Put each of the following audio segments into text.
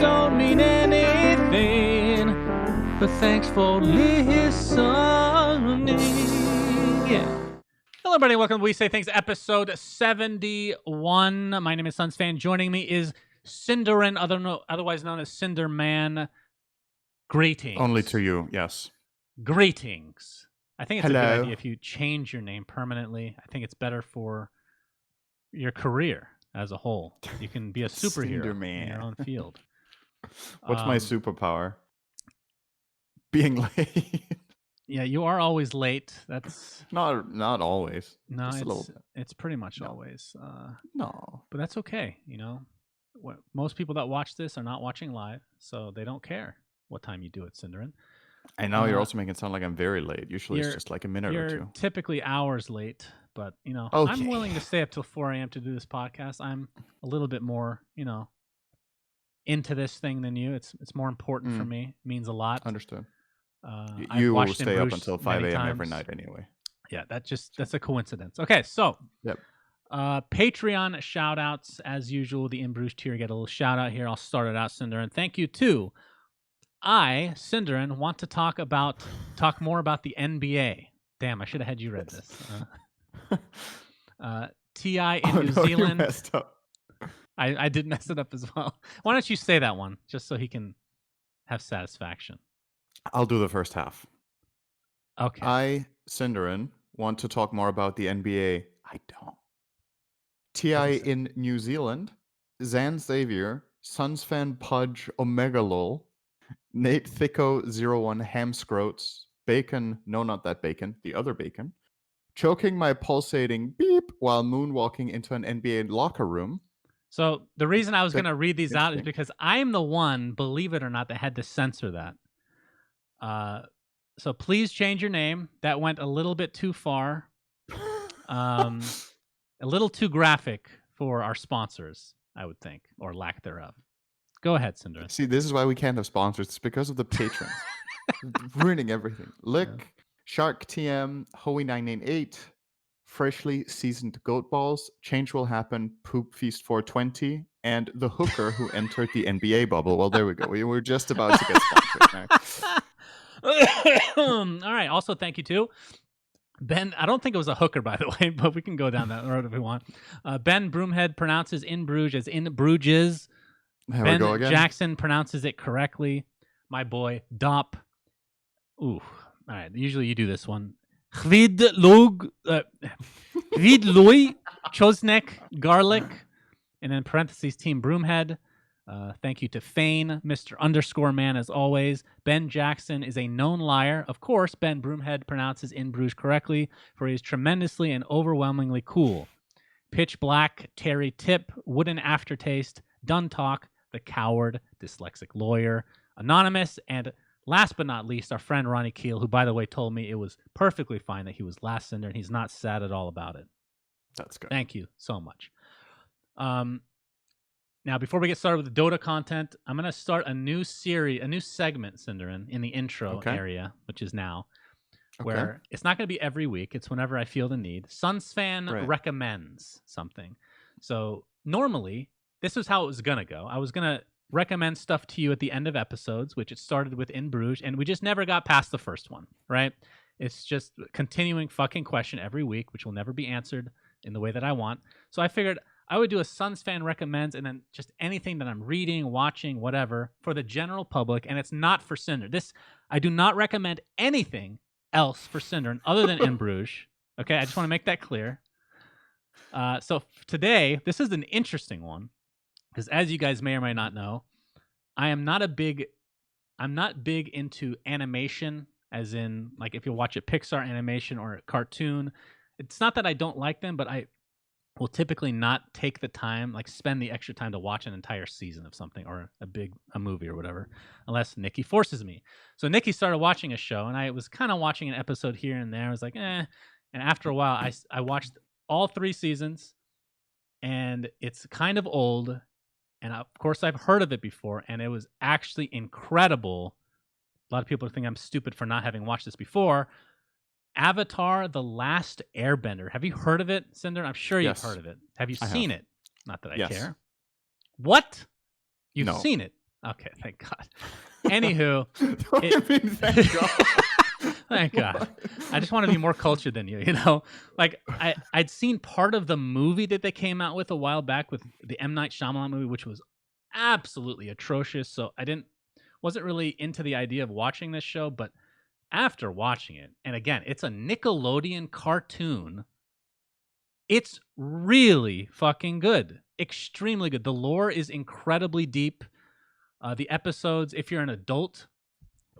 don't mean anything, but thanks for listening. Yeah. Hello, everybody. Welcome to We Say Things, episode 71. My name is SUNSfan. Joining me is Cinderin, otherwise known as Cinderman. Greetings. Only to you, yes. Greetings. I think it's a Hello. good idea if you change your name permanently. I think it's better for your career as a whole. You can be a superhero in your own field. What's my superpower? Being late. Yeah, you are always late. That's not always. No, Just it's pretty much always. No. But that's okay, you know. Most people that watch this are not watching live, so they don't care what time you do it, Cinderin. And now you're also making it sound like I'm very late. Usually it's just like a minute or two. You're typically hours late, but, you know, okay. I'm willing to stay up till 4 a.m. to do this podcast. I'm a little bit more, you know, into this thing than you. It's more important for me. It means a lot. Understood. You will stay up until 5 a.m. every night anyway. Yeah, that's a coincidence. Okay, so yep. Patreon shout outs as usual. The In Bruges tier get a little shout out here. I'll start it out, Cinderin. Thank you to Cinderin, want to talk more about the NBA. Damn, I should have had you read this. TI in New Zealand. You messed up. I did mess it up as well. Why don't you say that one just so he can have satisfaction? I'll do the first half. Okay. Cinderin, want to talk more about the NBA. I don't. TI in New Zealand. Zan Xavier. SUNSfan Pudge Omega Lol. Nate Thicko01 Hamscroats. Bacon. No, not that bacon. The other bacon. Choking my pulsating beep while moonwalking into an NBA locker room. So the reason I was going to read these out is because I'm the one, believe it or not, that had to censor that. So please change your name. That went a little bit too far. A little too graphic for our sponsors, I would think, or lack thereof. Go ahead, Cinderin. See, this is why we can't have sponsors. It's because of the patrons. Ruining everything. Lick, Shark TM, Hoey998, Freshly Seasoned Goat Balls, Change Will Happen, Poop Feast 420, and the hooker who entered the NBA bubble. Well, there we go. We were just about to get sponsored. All right. Also, thank you to Ben. I don't think it was a hooker, by the way, but we can go down that road if we want. Ben Broomhead pronounces In Bruges as In Bruges. There Ben we go again. Jackson pronounces it correctly. My boy Dop. Ooh. All right. Usually you do this one. Hvidloi Chosnek Garlic. And then parentheses Team Broomhead. Thank you to Fane, Mr. _man as always. Ben Jackson is a known liar. Of course, Ben Broomhead pronounces In Bruges correctly, for he is tremendously and overwhelmingly cool. Pitch Black, Terry Tip, Wooden Aftertaste, Done Talk, The Coward, Dyslexic Lawyer, Anonymous, and last but not least, our friend Ronnie Keel, who, by the way, told me it was perfectly fine that he was last Cinder, and he's not sad at all about it. That's good. Thank you so much. Now, before we get started with the Dota content, I'm going to start a new segment, Cinderin, in the intro area, which is now, where it's not going to be every week. It's whenever I feel the need. SUNSfan recommends something. So normally, this is how it was going to go. I was going to recommend stuff to you at the end of episodes, which it started with In Bruges, and we just never got past the first one, right? It's just a continuing fucking question every week, which will never be answered in the way that I want. So I figured I would do a SUNSfan recommends and then just anything that I'm reading, watching, whatever, for the general public, and it's not for Cinder. I do not recommend anything else for Cinder other than In Bruges. Okay, I just want to make that clear. So today, this is an interesting one, because as you guys may or may not know, I'm not big into animation, as in, like, if you watch a Pixar animation or a cartoon. It's not that I don't like them, but I will typically not take the time, like spend the extra time to watch an entire season of something or a movie or whatever, unless Nikki forces me. So Nikki started watching a show, and I was kind of watching an episode here and there. I was like, eh. And after a while, I watched all 3 seasons, and it's kind of old. And of course, I've heard of it before, and it was actually incredible. A lot of people think I'm stupid for not having watched this before. Avatar: The Last Airbender. Have you heard of it, Cinder? I'm sure you've heard of it. Have you seen it? Not that I care. What? You've seen it? Okay, thank God. Anywho, What do you mean, thank God? thank God. I just want to be more cultured than you. Like I'd seen part of the movie that they came out with a while back with the M. Night Shyamalan movie, which was absolutely atrocious. So I wasn't really into the idea of watching this show, but after watching it, and again, it's a Nickelodeon cartoon. It's really fucking good. Extremely good. The lore is incredibly deep. The episodes, if you're an adult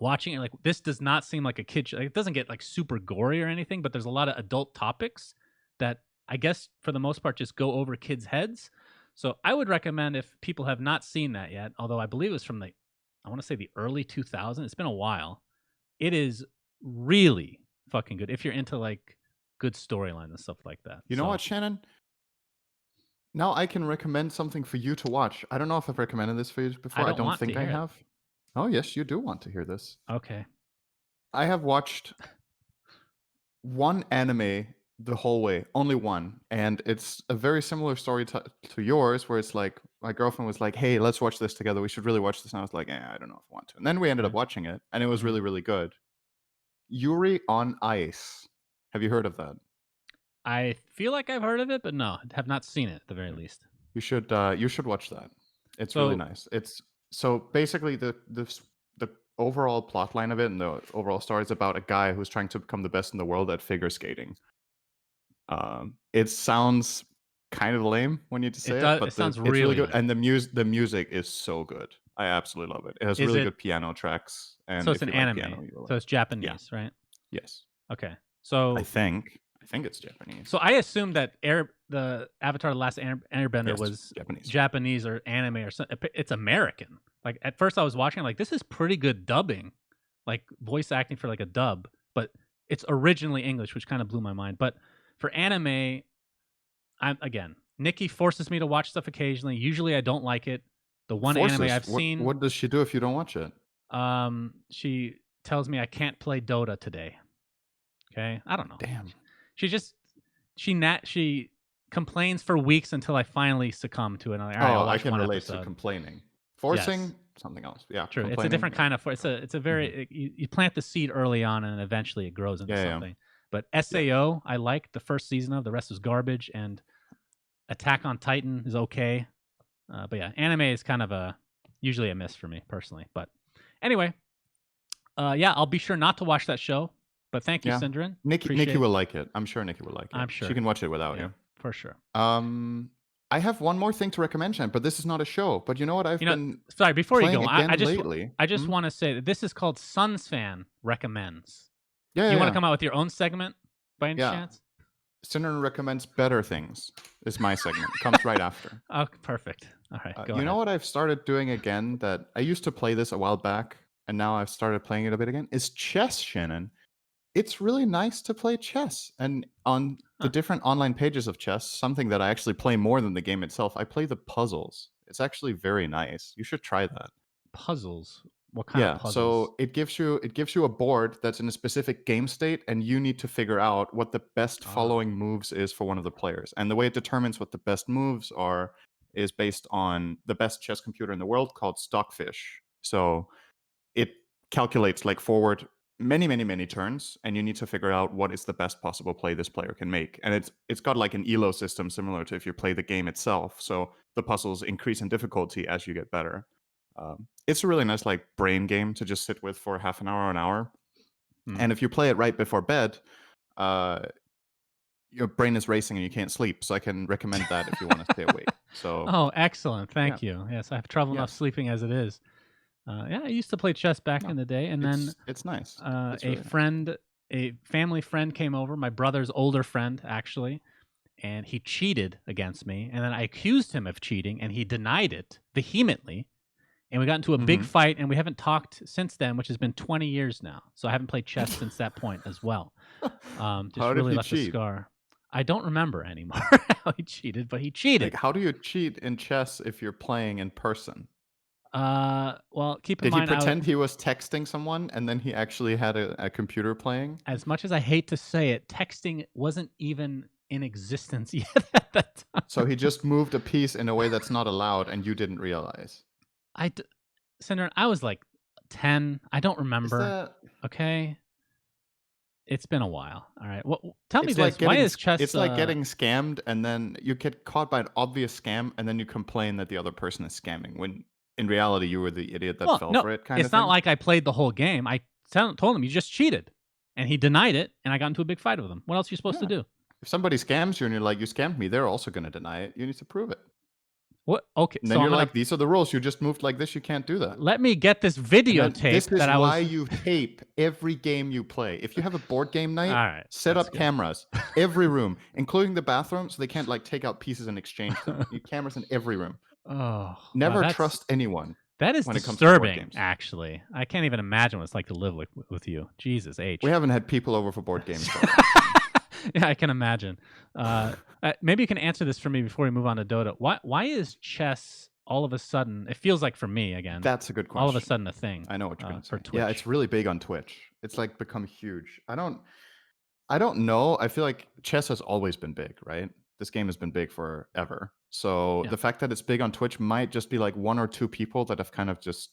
watching it, like this does not seem like a kid show. Like, it doesn't get like super gory or anything, but there's a lot of adult topics that I guess for the most part just go over kids' heads. So I would recommend if people have not seen that yet, although I believe it was from I want to say the early 2000s. It's been a while. It is really fucking good if you're into like good storyline and stuff like that. You know what, Shannon? Now I can recommend something for you to watch. I don't know if I've recommended this for you before. I don't think I have. Oh, yes, you do want to hear this. Okay. I have watched one anime the whole way, only one, and it's a very similar story to yours, where it's like my girlfriend was like, "Hey, let's watch this together. We should really watch this." And I was like, "I don't know if I want to." And then we ended up watching it, and it was really, really good. Yuri on Ice. Have you heard of that? I feel like I've heard of it, but no, have not seen it at the very least. You should watch that. It's really nice. It's so basically the overall plot line of it and the overall story is about a guy who's trying to become the best in the world at figure skating. It sounds kind of lame when you say it, but it sounds it's really good, lame. and the music is so good. I absolutely love it. It has really good piano tracks, and so it's if an you like anime. piano, you will So it's Japanese, right? Yes. Okay. So I think it's Japanese. So I assumed that the Avatar: The Last Airbender was Japanese or anime or something. It's American. Like at first I was watching, like this is pretty good dubbing, like voice acting for like a dub, but it's originally English, which kind of blew my mind. But for anime, Nikki forces me to watch stuff occasionally. Usually I don't like it. The one anime I've seen. What does she do if you don't watch it? She tells me I can't play Dota today. Okay, I don't know. Damn. She complains for weeks until I finally succumb to it. I'm like, all right, I'll watch I can one relate episode. to complaining. Forcing something else. Yeah, true. It's a different kind of. It's a very you plant the seed early on and eventually it grows into something. But SAO, I liked the first season of. The rest was garbage. And Attack on Titan is okay. But yeah, anime is kind of usually a miss for me personally. But anyway, I'll be sure not to watch that show. But thank you, Syndrin. Nikki will like it. I'm sure Nikki will like it. I'm sure she can watch it without you. For sure. I have one more thing to recommend, but this is not a show. But you know what? I've been sorry. Before you go, lately. I just want to say that this is called SUNSfan Recommends. Yeah. You want to come out with your own segment by any chance? Syndrin recommends better things. Is my segment. It comes right after. Oh, perfect. All right. Go you know what I've started doing again? That I used to play this a while back, and now I've started playing it a bit again. Is chess, Shannon. It's really nice to play chess. And on the different online pages of chess, something that I actually play more than the game itself, I play the puzzles. It's actually very nice. You should try that. Puzzles? What kind of puzzles? So it gives you a board that's in a specific game state, and you need to figure out what the best following moves is for one of the players. And the way it determines what the best moves are is based on the best chess computer in the world called Stockfish. So it calculates like forward many turns, and you need to figure out what is the best possible play this player can make. And it's got like an elo system similar to if you play the game itself, so the puzzles increase in difficulty as you get better. It's a really nice like brain game to just sit with for half an hour or an hour. And if you play it right before bed, your brain is racing and you can't sleep, so I can recommend that if you want to stay awake. So excellent. Thank you. Yes, I have trouble enough sleeping as it is. I used to play chess back in the day, and then it's nice. A family friend came over, my brother's older friend, actually, and he cheated against me. And then I accused him of cheating, and he denied it vehemently. And we got into a big fight, and we haven't talked since then, which has been 20 years now. So I haven't played chess since that point as well. Just really left a scar. I don't remember anymore how he cheated, but he cheated. Like, how do you cheat in chess if you're playing in person? Well, keep in mind, did he pretend he was texting someone and then he actually had a computer playing? As much as I hate to say it, texting wasn't even in existence yet at that time. So he just moved a piece in a way that's not allowed, and you didn't realize. Cinder, I was like 10. I don't Is remember. that? Okay. It's been a while. All right. Well, tell me It's this. like Why getting is chess? it's like getting scammed, and then you get caught by an obvious scam, and then you complain that the other person is scamming when in reality you were the idiot that Well, fell no, for it, kind of it's not thing. like I played the whole game. I told him you just cheated, and he denied it, and I got into a big fight with him. What else are you supposed to Yeah. do? If somebody scams you and you're like, you scammed me, they're also going to deny it. You need to prove it. What? Okay, And then so I'm you're gonna like, these are the rules. You just moved like this. You can't do that. let me get this And then this videotape is that I why was. you tape every game you play. If you have a board game All night, right, set that's up good. cameras every room, including the bathroom, so they can't like take out pieces and exchange them. You need cameras in every room. Oh, wow, Never trust anyone that is when it comes to board disturbing. games. Actually, I can't even imagine what it's like to live with you. Jesus We H. haven't had people over for board games for a long time. Yeah, I can imagine. Maybe you can answer this for me before we move on to Dota. Why is chess all of a sudden? It feels like for me again. That's a good All of a question. sudden a thing. I know what you're going to For say. Yeah, Twitch. it's really big on Twitch. It's like become huge. I don't know. I feel like chess has always been big, right? This game has been big forever. So Yeah. the fact that it's big on Twitch might just be like one or two people that have kind of just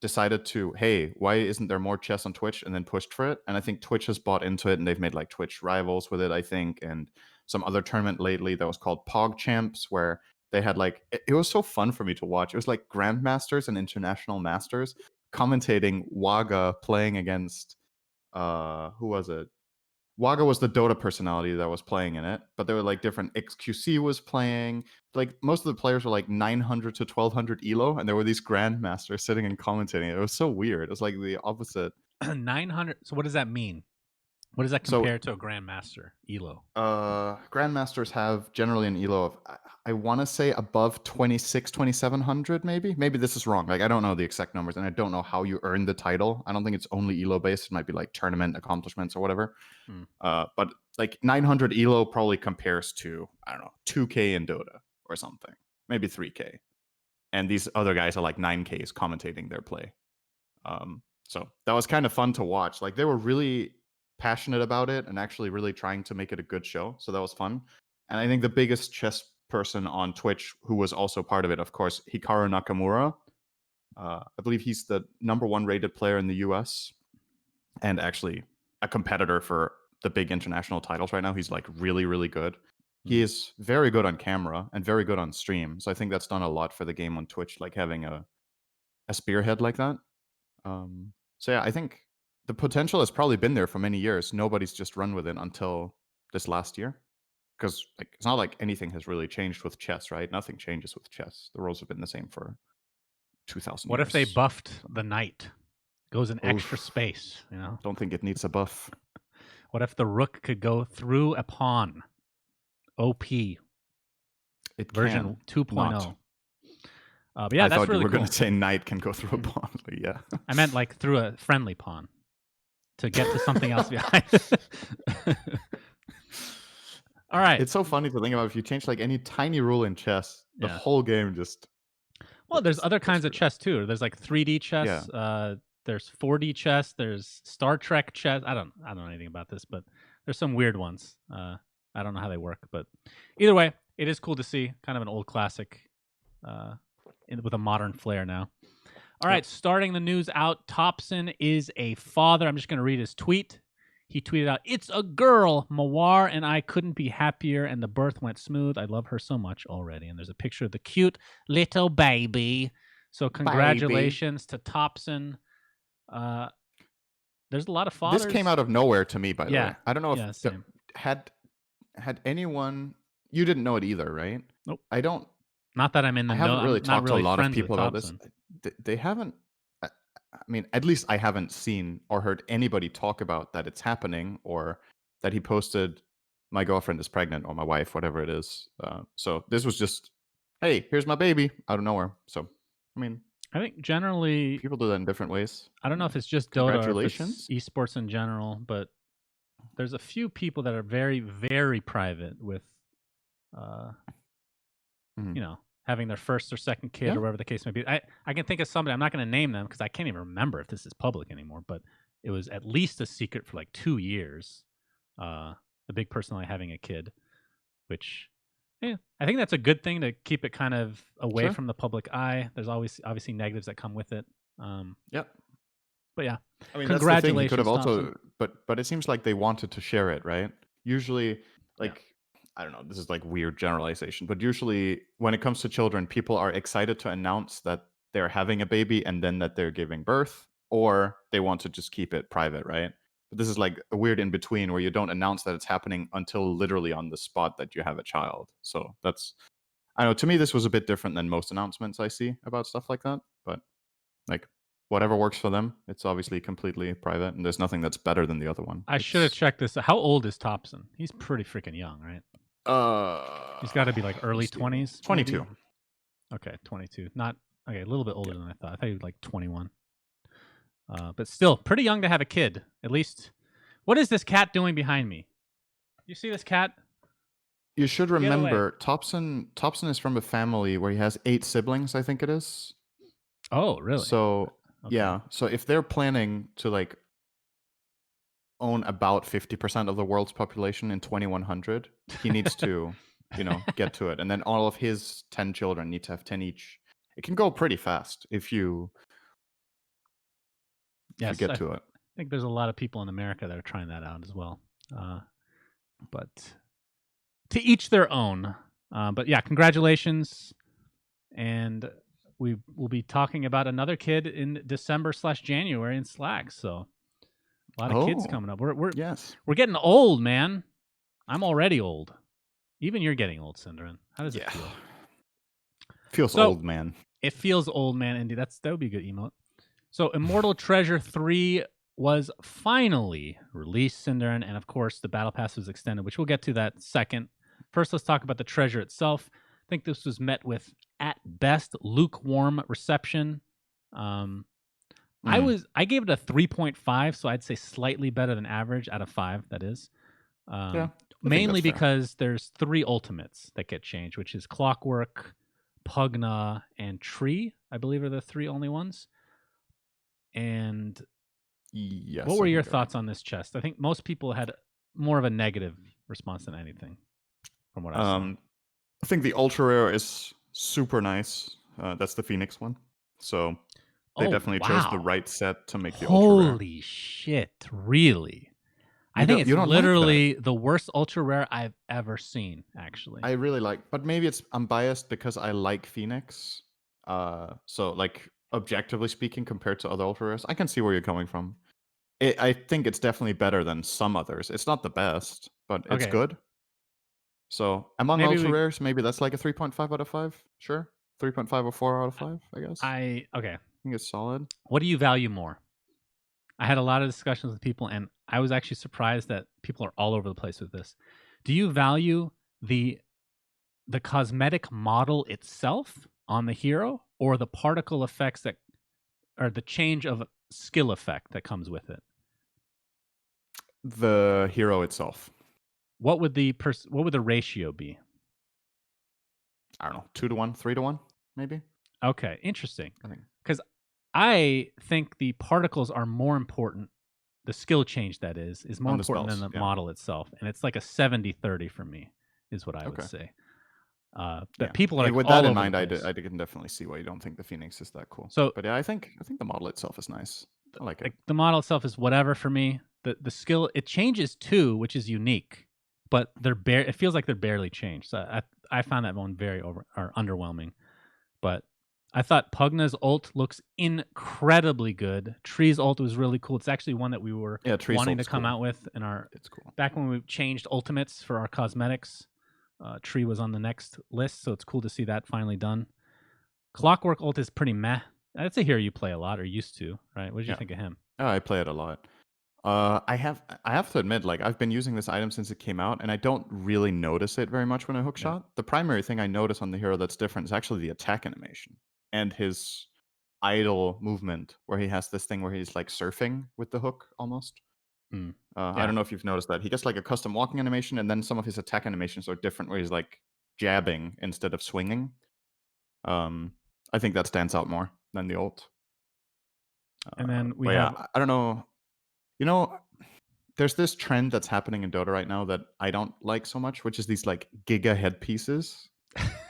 decided to, hey, why isn't there more chess on Twitch, and then pushed for it. And I think Twitch has bought into it, and they've made like Twitch rivals with it, I think, and some other tournament lately that was called Pog Champs, where they had like it was so fun for me to watch. It was like grandmasters and international masters commentating Waga playing against who was it? Waga was the Dota personality that was playing in it, but there were like different XQC was playing. Like most of the players were like 900 to 1200 elo, and there were these grandmasters sitting and commentating. It was so weird. It was like the opposite. 900. So what does that mean? What does that So compare to a grandmaster elo? grandmasters have generally an elo of I want to say above 2700 maybe this is wrong. Like I don't know the exact numbers, and I don't know how you earn the title. I don't think it's only elo based. It might be like tournament accomplishments or whatever. But like 900 elo probably compares to, I don't know, 2k in Dota or something, maybe 3k, and these other guys are like 9ks commentating their play. So that was kind of fun to watch. Like they were really passionate about it and actually really trying to make it a good show. So that was fun. And I think the biggest chess person on Twitch who was also part of it, of course, Hikaru Nakamura. I believe he's the #1 rated player in the US and actually a competitor for the big international titles right now. He's like really, really good. He is very good on camera and very good on stream. So I think that's done a lot for the game on Twitch, like having a spearhead like that. So yeah, I think the potential has probably been there for many years. Nobody's just run with it until this last year. Because like it's not like anything has really changed with chess, right? Nothing changes with chess. The rules have been the same for 2000 What if they years. buffed the knight? Goes in extra Oof. space, you know? Don't think it needs a buff. What if the rook could go through a pawn? OP It version can 2.0. not. But yeah, I that's thought really you were cool. going to say knight can go through a pawn. Yeah. I meant like through a friendly pawn to get to something else behind. All right. It's so funny to think about if you change like any tiny rule in chess, the whole game just. Well, there's other kinds of chess too. There's like 3D chess. Yeah. There's 4D chess. There's Star Trek chess. I don't know anything about this, but there's some weird ones. I don't know how they work, but either way, it is cool to see kind of an old classic with a modern flair now. All right, starting the news out, Topson is a father. I'm just going to read his tweet. He tweeted out, "It's a girl. Mawar and I couldn't be happier, and the birth went smooth. I love her so much already." And there's a picture of the cute little baby. So congratulations to Topson. There's a lot of fathers. This came out of nowhere to me, by the way. I don't know if had anyone. You didn't know it either, right? Nope. I don't. Not that I'm in the know. I haven't really talked to a lot of people about this. They haven't. I mean, at least I haven't seen or heard anybody talk about that it's happening, or that he posted, "My girlfriend is pregnant," or "My wife," whatever it is. So this was just, "Hey, here's my baby," out of nowhere. So, I mean, I think generally people do that in different ways. I don't know if it's just Dota or if it's esports in general, but there's a few people that are very, very private with, you know, having their first or second kid or whatever the case may be. I can think of somebody. I'm not going to name them because I can't even remember if this is public anymore. But it was at least a secret for like 2 years. The big personality having a kid, which Yeah, I think that's a good thing to keep it kind of away Sure. from the public eye. There's always obviously negatives that come with it. Um, Yep. but yeah, I mean, that's the thing. He could have congratulations, Thompson. also, but it seems like they wanted to share it, right? Usually, Yeah. like I don't know, this is like weird generalization, but usually when it comes to children, people are excited to announce that they're having a baby and then that they're giving birth, or they want to just keep it private, right? But this is like a weird in between where you don't announce that it's happening until literally on the spot that you have a child. So that's I don't know. To me, this was a bit different than most announcements I see about stuff like that, but. Like, whatever works for them. It's obviously completely private, and there's nothing that's better than the other one. I should have It's checked this. How old is Topson? He's pretty freaking young, right? He's got to be like let me early see. 20s, maybe. 22. Okay, 22. Not okay, a little bit older Yeah. than I thought. I thought he was like 21. But still, pretty young to have a kid. At least, what is this cat doing behind me? You see this cat? You should Get away! remember Topson is from a family where he has 8 siblings, I think it is. Oh, really? So, Okay. yeah. So if they're planning to like own about 50% of the world's population in 2100, he needs to, get to it. And then all of his 10 children need to have 10 each. It can go pretty fast if you Yes, get I to it. think there's a lot of people in America that are trying that out as well. But to each their own. But yeah, congratulations. And we will be talking about another kid in December/January in Slack. So a lot of kids Oh, coming up. We're yes. getting old, man. I'm already old. Even you're getting old, Cinderin. How does it Yeah. feel? Feels So old, man. it feels old, man. Indeed, that would be a good emote. So Immortal Treasure 3 was finally released, Cinderin, and of course the Battle Pass was extended, which we'll get to that second. First, let's talk about the treasure itself. I think this was met with, at best, lukewarm reception. Um, Mm. I gave it a 3.5, so I'd say slightly better than average out of 5, that is. Yeah, Um, I think Mainly that's fair. because there's 3 ultimates that get changed, which is Clockwork, Pugna, and Tree, I believe are the 3 only ones. And what Yes, were I your think you're right. thoughts on this chest? I think most people had more of a negative response than anything from what I saw. I think the ultra rare is super nice. That's the Phoenix one. So they Oh, definitely chose the wow. right set to make the ultra rare. Holy shit, really? I You think don't it's you don't like that? literally the worst ultra rare I've ever seen, actually. I really like, but maybe I'm biased because I like Phoenix. So like objectively speaking, compared to other ultra rares, I can see where you're coming from. I think it's definitely better than some others. It's not the best, but it's Okay, good. So among maybe ultra we rares, maybe that's like a 3.5 out of 5. Sure. 3.5 or 4 out of 5, I guess. okay. I think it's solid. What do you value more? I had a lot of discussions with people, and I was actually surprised that people are all over the place with this. Do you value the cosmetic model itself on the hero, or the particle effects that, or the change of skill effect that comes with it? The hero itself. What would what would the ratio be? I don't know, 2 to 1, 3 to 1, maybe? Okay, interesting. I think. Because I think the particles are more important. The skill change, that is more On the important than spells, the yeah. model itself. And it's like a 70-30 for me, is what I would Okay. say. But Yeah. people are like With that all in over the mind, place. I can definitely see why you don't think the Phoenix is that cool. So But yeah, I think the model itself is nice. I like it. like the model itself is whatever for me. The skill, it changes too, which is unique, but it feels like they're barely changed. So I found that one very underwhelming. But I thought Pugna's ult looks incredibly good. Tree's ult was really cool. It's actually one that we were Yeah, Tree wanting to Salt's come cool. out with in our It's cool. back when we changed ultimates for our cosmetics. Tree was on the next list, so it's cool to see that finally done. Clockwork ult is pretty meh. That's a hero you play a lot or used to, right? What did you Yeah. think of him? Oh, I play it a lot. I have to admit, like I've been using this item since it came out, and I don't really notice it very much when I hook Yeah. shot. The primary thing I notice on the hero that's different is actually the attack animation and his idle movement, where he has this thing where he's like surfing with the hook almost. Mm. I Yeah. don't know if you've noticed that he gets like a custom walking animation, and then some of his attack animations are different, where he's like jabbing instead of swinging. Um, I think that stands out more than the ult. And then we But yeah, have I don't know. You know, there's this trend that's happening in Dota right now that I don't like so much, which is these like giga headpieces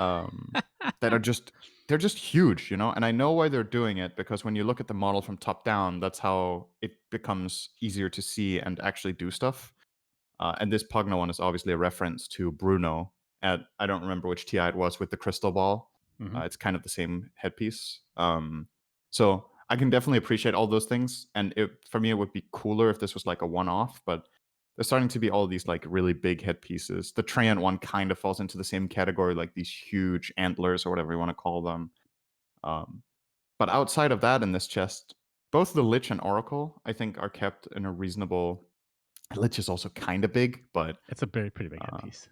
um, that are just they're just huge, you know. And I know why they're doing it because when you look at the model from top down, that's how it becomes easier to see and actually do stuff. And this Pugna one is obviously a reference to Bruno at I don't remember which TI it was with the crystal ball. Mm-hmm. It's kind of the same headpiece. So I can definitely appreciate all those things. And for me, it would be cooler if this was like a one-off. But there's starting to be all these like really big headpieces. The Treant one kind of falls into the same category, like these huge antlers or whatever you want to call them. Um, but outside of that, in this chest, both the Lich and Oracle, I think, are kept in a reasonable. Lich is also kind of big, but It's a pretty big uh, headpiece.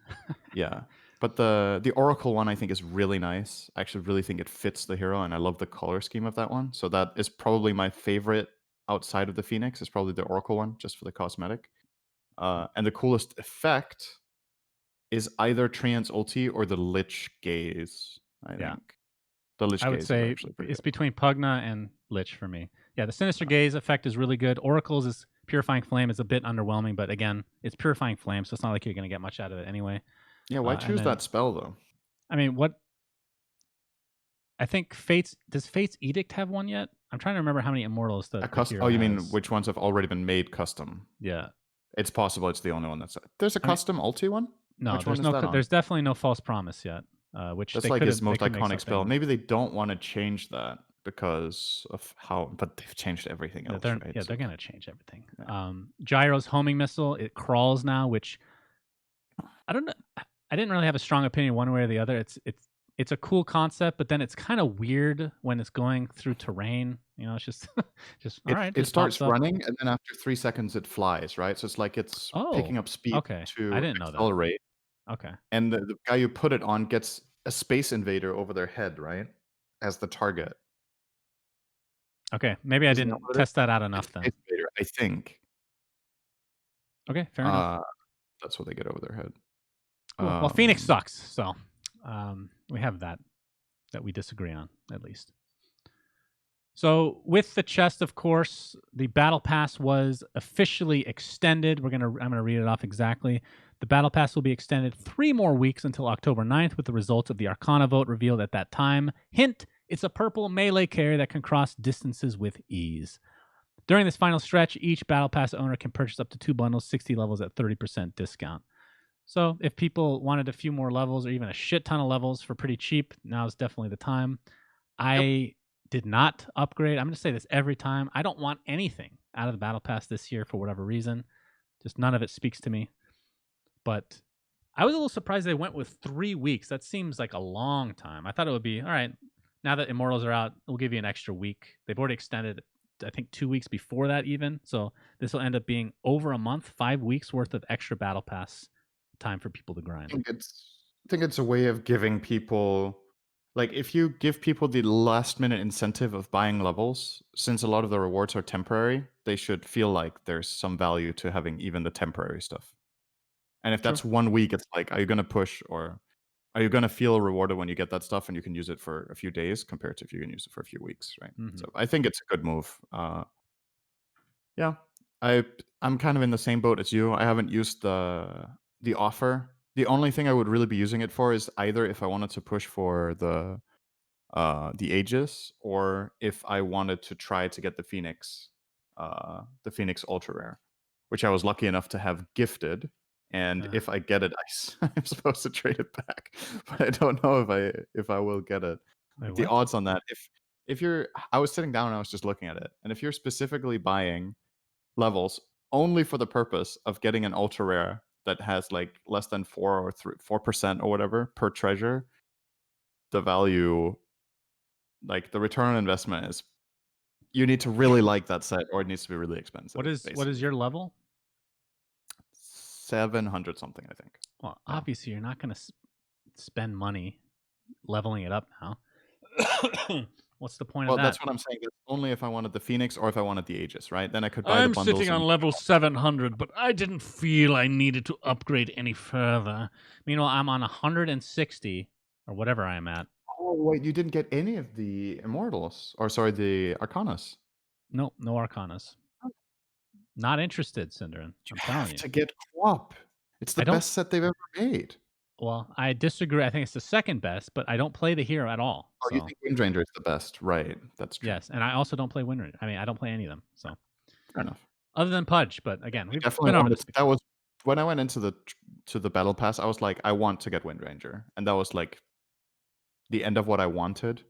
yeah. But the Oracle one I think is really nice. I actually really think it fits the hero, and I love the color scheme of that one. So that is probably my favorite outside of the Phoenix. Is probably the Oracle one, just for the cosmetic. And the coolest effect is either Treant's ulti or the Lich Gaze. I Yeah. think the Lich I would Gaze is say actually pretty it's good. between Pugna and Lich for me. Yeah, the Sinister Gaze effect is really good. Oracle's is Purifying Flame is a bit underwhelming, but again, it's Purifying Flame, so it's not like you're going to get much out of it anyway. Yeah, why And choose then, that spell though? I mean, I think does Fate's Edict have one yet? I'm trying to remember how many Immortals the hero Oh, you mean has. which ones have already been made custom? Yeah. It's possible it's the only one that's. There's a I mean, custom ulti one. no, Which one is that on? there's definitely no False Promise yet, which That's like his they most could make iconic spell. something. Maybe they don't want to change that because of how, but they've changed everything else, right? So They're gonna change everything. yeah. Gyro's homing missile, it crawls now, which I don't know. I didn't really have a strong opinion one way or the other. It's a cool concept, but then it's kind of weird when it's going through terrain. You know, it's just just all right, It just pops starts up. running and then after 3 seconds it flies, right? So it's like it's picking Oh, up speed okay. I to didn't know that. accelerate, Okay, and the guy you put it on gets a space invader over their head, right? As the target. okay. Maybe I Isn't that didn't what it is? test that out It's enough then. space invader, I think. Okay, fair enough. Uh, that's what they get over their head. Cool. Well, Phoenix Um, sucks, so we have that we disagree on at least. So with the chest, of course, the battle pass was officially extended. I'm gonna read it off exactly. The battle pass will be extended 3 more weeks until October 9th, with the results of the Arcana vote revealed at that time. Hint: it's a purple melee carry that can cross distances with ease. During this final stretch, each battle pass owner can purchase up to 2 bundles, 60 levels at 30% discount. So if people wanted a few more levels or even a shit ton of levels for pretty cheap, now is definitely the time. yep. I did not upgrade. I'm going to say this every time. I don't want anything out of the Battle Pass this year for whatever reason. Just none of it speaks to me. But I was a little surprised they went with 3 weeks. That seems like a long time. I thought it would be, all right, now that Immortals are out, we'll give you an extra week. They've already extended, I think, 2 weeks before that even. So this will end up being over a month, 5 weeks worth of extra Battle Pass time for people to grind. I think it's a way of giving people like if you give people the last minute incentive of buying levels, since a lot of the rewards are temporary, they should feel like there's some value to having even the temporary stuff. And if True. that's 1 week, it's like, are you gonna push or are you gonna feel rewarded when you get that stuff and you can use it for a few days compared to if you can use it for a few weeks, right? Mm-hmm. So I think it's a good move. Yeah, I I'm kind of in the same boat as you. I haven't used the offer. The only thing I would really be using it for is either if I wanted to push for the Aegis or if I wanted to try to get the Phoenix Ultra Rare, which I was lucky enough to have gifted. And if I get it, I'm supposed to trade it back, but I don't know if I will get it. Wait, Like the what? odds on that, if you're, I was sitting down and I was just looking at it, and if you're specifically buying levels only for the purpose of getting an ultra rare that has like less than 4% or whatever per treasure, the value, like the return on investment is you need to really like that set or it needs to be really expensive, What is basically. your level? 700 something, I think. Well, Yeah. obviously you're not going to spend money leveling it up now. What's the point of Well, that? that's what I'm saying. That's only if I wanted the Phoenix or if I wanted the Aegis, right? Then I could buy the I'm bundles sitting on and level 700, but I didn't feel I needed to upgrade any further. Meanwhile, I'm on 160 or whatever I'm at. oh wait, you didn't get any of the Immortals or sorry, the Arcanas. No Arcanas. Not interested, Cinderin. You I'm telling have you. to get QoP. It's the I don't. best set they've ever made. Well, I disagree. I think it's the second best, but I don't play the hero at all. Oh, you So think Windranger is the best? Right. That's true. yes, and I also don't play Wind Ranger. I mean, I don't play any of them. So Fair enough. other than Pudge, but again, I we've definitely been over wanted this that before. was when I went into the battle pass, I was like, I want to get Windranger. And that was like the end of what I wanted.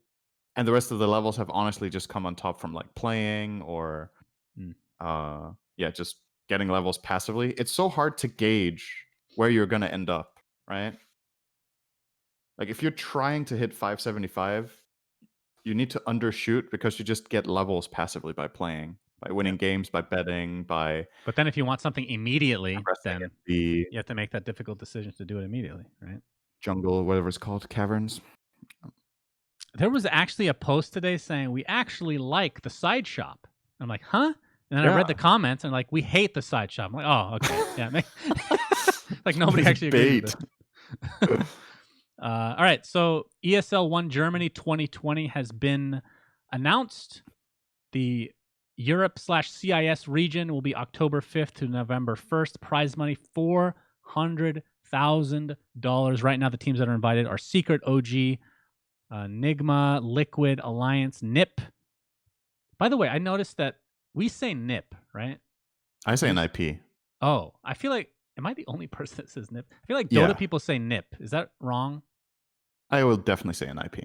And the rest of the levels have honestly just come on top from like playing or Mm. yeah, just getting levels passively. It's so hard to gauge where you're gonna end up, right? Like if you're trying to hit 575, you need to undershoot because you just get levels passively by playing, by winning Yep. games, by betting, by But then if you want something immediately, progressing in then the you have to make that difficult decision to do it immediately, right? jungle, whatever it's called, caverns. There was actually a post today saying we actually like the side shop. I'm like, huh? And then I read the Yeah. comments and like, we hate the side shop. I'm like, oh, okay, yeah. Like nobody It's actually agrees with bait. this. All right, so ESL One Germany 2020 has been announced. The Europe/CIS region will be October 5th to November 1st. Prize money $400,000. Right now, the teams that are invited are Secret, OG, Nigma, Liquid, Alliance, NIP. By the way, I noticed that we say NIP, right? I say an IP. Oh, I feel like, am I the only person that says NIP? I feel like Yeah. Dota people say NIP. Is that wrong? I will definitely say an IP.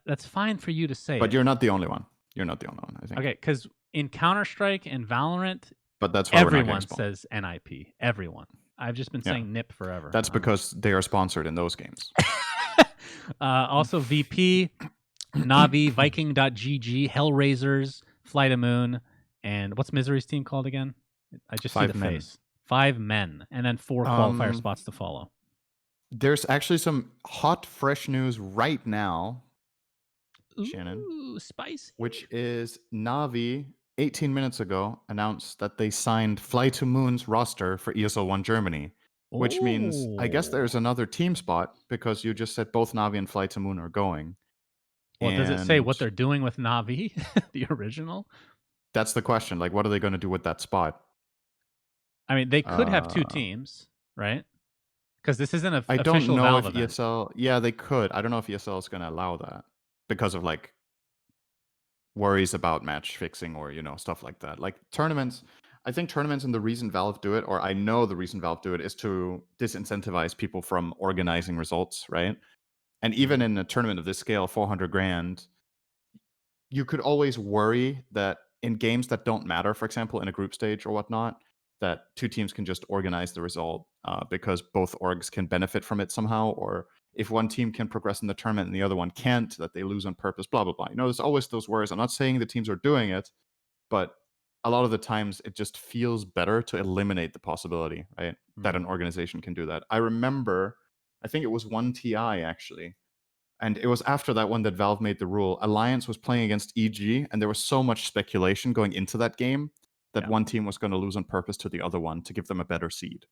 That's fine for you to say But it. you're not the only one. You're not the only one, I think. Okay, because in Counter-Strike and Valorant, But that's why we're not everyone getting says NIP. Everyone. I've just been saying NIP forever. That's because they are sponsored in those games. Also, VP, Navi, Viking.gg, Hellraisers, Flight of Moon, and what's Misery's team called again? I just see the Men. face. 5 men, and then 4 qualifier spots to follow. There's actually some hot, fresh news right now, Shannon. Ooh, spicy. Which is Navi, 18 minutes ago, announced that they signed Fly to Moon's roster for ESL One Germany. Which means, I guess there's another team spot because you just said both Navi and Fly to Moon are going. Well, does it say what they're doing with Navi, the original? That's the question. Like, what are they going to do with that spot? I mean, they could have 2 teams, right? Because this isn't an official I don't know Valve if event. ESL... Yeah, they could. I don't know if ESL is going to allow that because of, like, worries about match fixing or, stuff like that. Like, tournaments... I think tournaments and the reason Valve do it, or I know the reason Valve do it, is to disincentivize people from organizing results, right? And even in a tournament of this scale, 400 grand, you could always worry that in games that don't matter, for example, in a group stage or whatnot, that 2 teams can just organize the result because both orgs can benefit from it somehow, or if one team can progress in the tournament and the other one can't, that they lose on purpose, blah, blah, blah. There's always those worries. I'm not saying the teams are doing it, but a lot of the times it just feels better to eliminate the possibility, right? That an organization can do that. I remember, I think it was 1TI actually, and it was after that one that Valve made the rule. Alliance was playing against EG, and there was so much speculation going into that game that one team was going to lose on purpose to the other one to give them a better seed,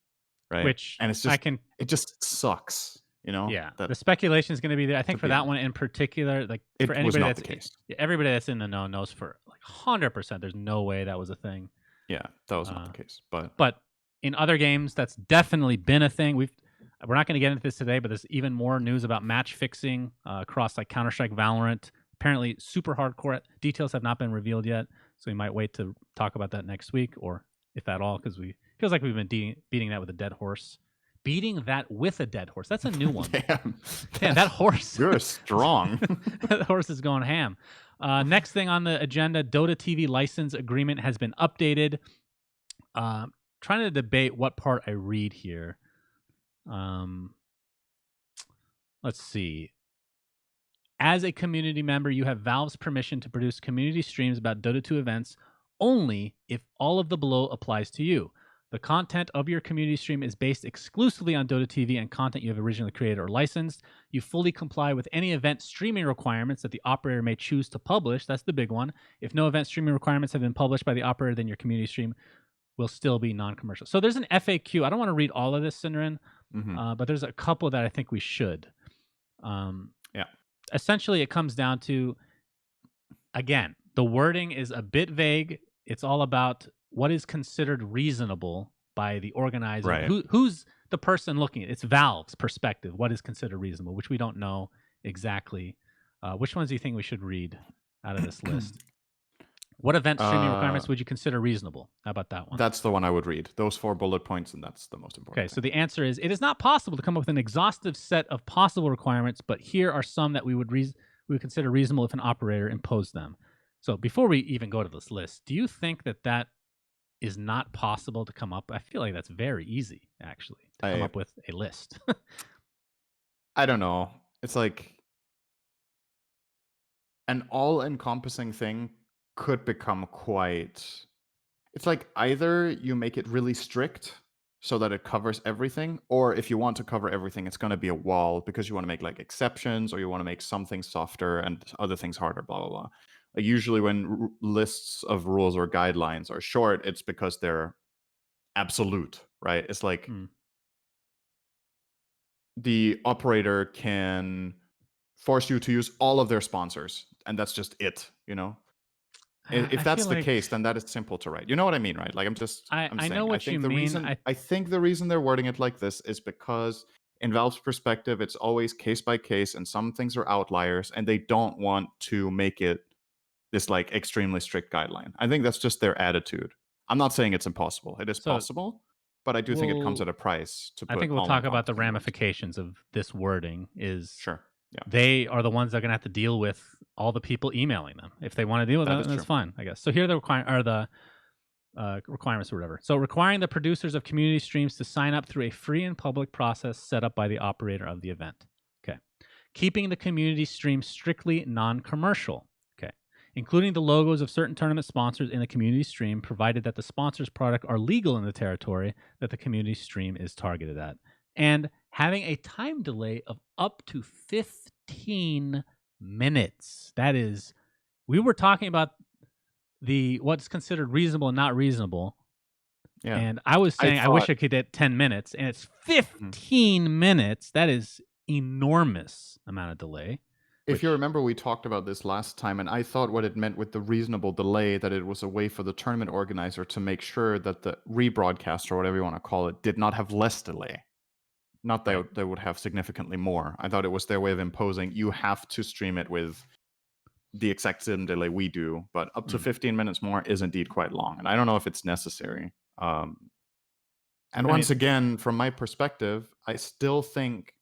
right? Which and it's just, it just sucks, Yeah, that the speculation is going to be there. I think for that one in particular, like for it was anybody not that's the case. everybody that's in the know knows for like 100%. There's no way that was a thing. Yeah, that was not the case. But in other games, that's definitely been a thing. We're not going to get into this today, but there's even more news about match fixing across like Counter-Strike, Valorant. Apparently, super hardcore. Details have not been revealed yet, so we might wait to talk about that next week, or if at all, because feels like we've been beating that with a dead horse. Beating that with a dead horse. That's a new one. Damn, that horse. You're strong. That horse is going ham. Next thing on the agenda, DotaTV license agreement has been updated. Trying to debate what part I read here. Let's see. As a community member, you have Valve's permission to produce community streams about Dota 2 events only if all of the below applies to you. The content of your community stream is based exclusively on Dota TV and content you have originally created or licensed. You fully comply with any event streaming requirements that the operator may choose to publish. That's the big one. If no event streaming requirements have been published by the operator, then your community stream will still be non-commercial. So there's an FAQ. I don't want to read all of this, Cinderin, but there's a couple that I think we should. Yeah. Essentially, it comes down to, again, the wording is a bit vague. It's all about what is considered reasonable by the organizer? Right. Who's the person looking at it? It's Valve's perspective. What is considered reasonable, which we don't know exactly. Which ones do you think we should read out of this list? What event streaming uh, requirements would you consider reasonable? How about that one? that's the one I would read. Those 4 bullet points, and that's the most Okay, important so thing. the answer is it is not possible to come up with an exhaustive set of possible requirements, but here are some that we would consider reasonable if an operator imposed them. So before we even go to this list, do you think that is not possible to come up? I feel like that's very easy actually to come I up with a list. I don't know. It's like an all-encompassing thing could become quite. It's like either you make it really strict so that it covers everything, or if you want to cover everything, it's going to be a wall because you want to make like exceptions, or you want to make some things softer and other things harder, blah blah blah. Like usually when lists of rules or guidelines are short, it's because they're absolute, right? It's like Hmm. the operator can force you to use all of their sponsors, and that's just it, you know? If I feel that's the like case, then that is simple to write. You know what I mean, right? Like I'm I know saying, what you mean. I think the reason they're wording it like this is because in Valve's perspective, it's always case by case, and some things are outliers, and they don't want to make it this like extremely strict guideline. I think that's just their attitude. I'm not saying it's impossible. It is So possible, but I do think it comes we'll at a price to I put think we'll all talk about the encompassing rules. ramifications of this wording is Sure. Yeah, they are the ones that are going to have to deal with all the people emailing them. If they want to deal with that that, is then that's true. fine, I guess. So here are the requirements or whatever. So requiring the producers of community streams to sign up through a free and public process set up by the operator of the event. Okay. Keeping the community stream strictly non-commercial. Okay. Including the logos of certain tournament sponsors in the community stream, provided that the sponsor's product are legal in the territory that the community stream is targeted at. And having a time delay of up to 15 minutes. That is, we were talking about what's considered reasonable and not reasonable. Yeah. And I was I saying I wish thought I could get 10 minutes, and it's Mhm. 15 minutes. That is enormous amount of delay. If you Which remember, we talked about this last time, and I thought what it meant with the reasonable delay that it was a way for the tournament organizer to make sure that the rebroadcast or whatever you want to call it did not have less delay. Not right. that they would have significantly more. I thought it was their way of imposing you have to stream it with the exact same delay we do, but up to Mm. 15 minutes more is indeed quite long, and I don't know if it's necessary. And I mean, once again, from my perspective, I still think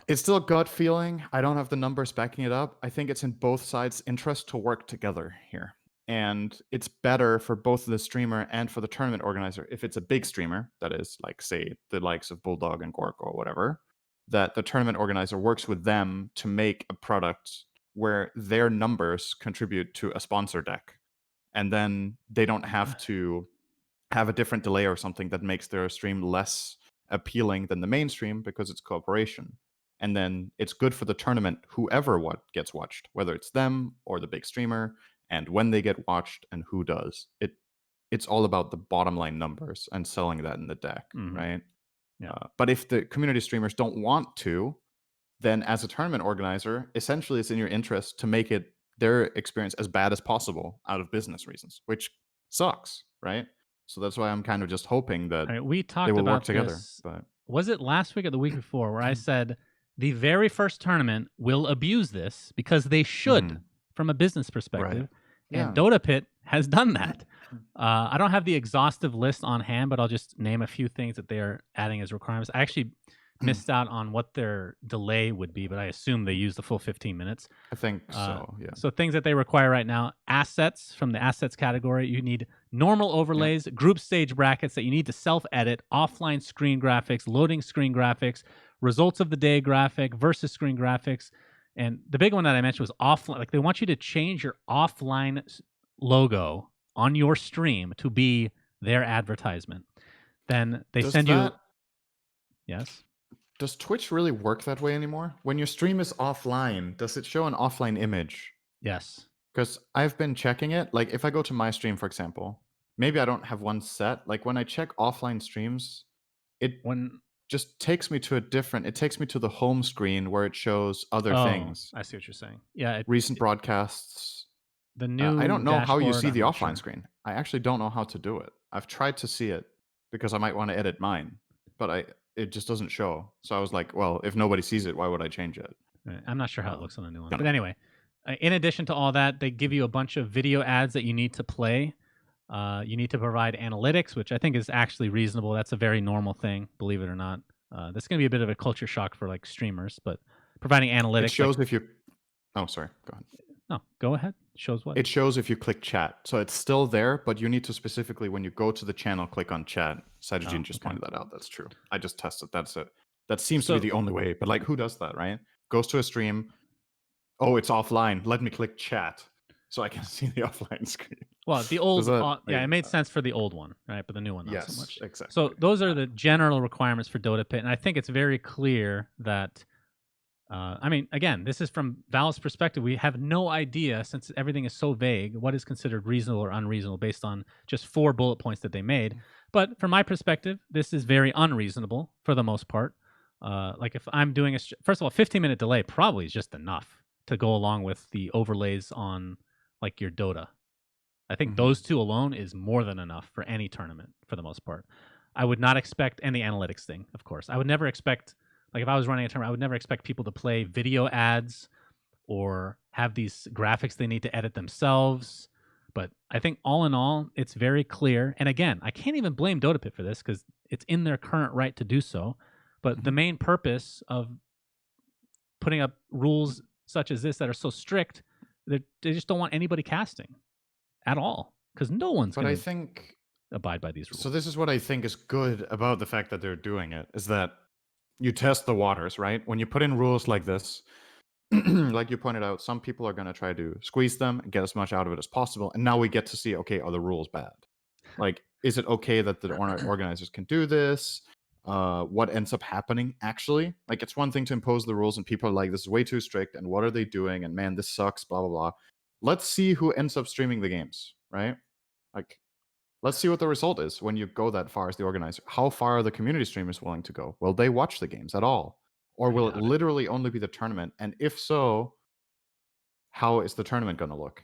it's still a gut feeling. I don't have the numbers backing it up. I think it's in both sides' interest to work together here. And it's better for both the streamer and for the tournament organizer if it's a big streamer, that is, like, say, the likes of Bulldog and Gork or whatever, that the tournament organizer works with them to make a product where their numbers contribute to a sponsor deck. And then they don't have to have a different delay or something that makes their stream less appealing than the mainstream because it's cooperation. And then it's good for the tournament, whoever what gets watched, whether it's them or the big streamer, and when they get watched and who does. It's all about the bottom line numbers and selling that in the deck, mhm. right? Yeah. But if the community streamers don't want to, then as a tournament organizer, essentially it's in your interest to make it their experience as bad as possible out of business reasons, which sucks, right? So that's why I'm kind of just hoping that All right, we they talked will work about together. this. But Was it last week or the week before where I said the very first tournament will abuse this because they should Mhm. from a business Right. perspective, and Yeah. Dota Pit has done that. I don't have the exhaustive list on hand, but I'll just name a few things that they are adding as requirements. I actually missed out on what their delay would be, but I assume they use the full 15 minutes. I think Uh, so. Yeah. so things that they require right now: assets from the assets category. You need normal Yeah. overlays, group stage brackets that you need to self-edit, offline screen graphics, loading screen graphics, results of the day graphic, versus screen graphics, and the big one that I mentioned was offline. Like they want you to change your offline logo on your stream to be their advertisement. Then they Does send you that yes, does Twitch really work that way anymore? When your stream is offline, does it show an offline image? yes. Because I've been checking it. Like if I go to my stream, for example, maybe I don't have one set. Like when I check offline streams, it When just takes me to it takes me to the home screen where it shows other oh, things, I see what you're saying. Yeah, recent broadcasts. The I new don't know how you dashboard, see I'm the not offline sure. screen. I actually don't know how to do it. I've tried to see it because I might want to edit mine, but it just doesn't show. So I was like, well, if nobody sees it, why would I change it? Right. I'm not sure how it looks on the new one. Don't But know. anyway, in addition to all that, they give you a bunch of video ads that you need to play. You need to provide analytics, which I think is actually reasonable. That's a very normal thing, believe it or not. That's going to be a bit of a culture shock for like streamers, but providing It analytics, like, shows if you. Oh, sorry. Go ahead. no, go ahead. Shows what? It shows if you click chat. So it's still there, but you need to specifically, when you go to the channel, click on chat. Oh, Cytogene just okay. pointed that out. That's true. I just tested. That's it. That seems to be So, the only way. But like, who does that, right? Goes to a stream. Oh, it's offline. Let me click chat so I can see the offline screen. well, the Does old, that? yeah, it made sense for the old one, right? But the new one, not so Yes, much. exactly. So those are the general requirements for Dota Pit, and I think it's very clear that I mean, again, this is from Valve's perspective. We have no idea, since everything is so vague, what is considered reasonable or unreasonable based on just 4 bullet points that they made. But from my perspective, this is very unreasonable for the most part. Like if I'm doing first of all, 15-minute delay probably is just enough to go along with the overlays on like your Dota. I think Mhm. those two alone is more than enough for any tournament for the most part. I would not expect, and the analytics thing, of course. I would never expect, like if I was running a tournament, I would never expect people to play video ads or have these graphics they need to edit themselves. But I think all in all, it's very clear. And again, I can't even blame DotaPit for this because it's in their current right to do so. But the Mhm. main purpose of putting up rules such as this that are so strict, they just don't want anybody casting at all because no one's But going I to think abide by these so. rules. This is what I think is good about the fact that they're doing it is that you test the waters, right? When you put in rules like this, like you pointed out, some people are going to try to squeeze them and get as much out of it as possible. And now we get to see, okay, are the rules bad? Like, is it okay that the organizers can do this? What ends up happening actually? Like, it's one thing to impose the rules and people are like, this is way too strict. And what are they doing? And man, this sucks, blah, blah, blah. Let's see who ends up streaming the games, right? Like, let's see what the result is when you go that far as the organizer. How far are the community streamers willing to go? Will they watch the games at all? Or I will it doubt it. literally only be the tournament? And if so, how is the tournament going to look?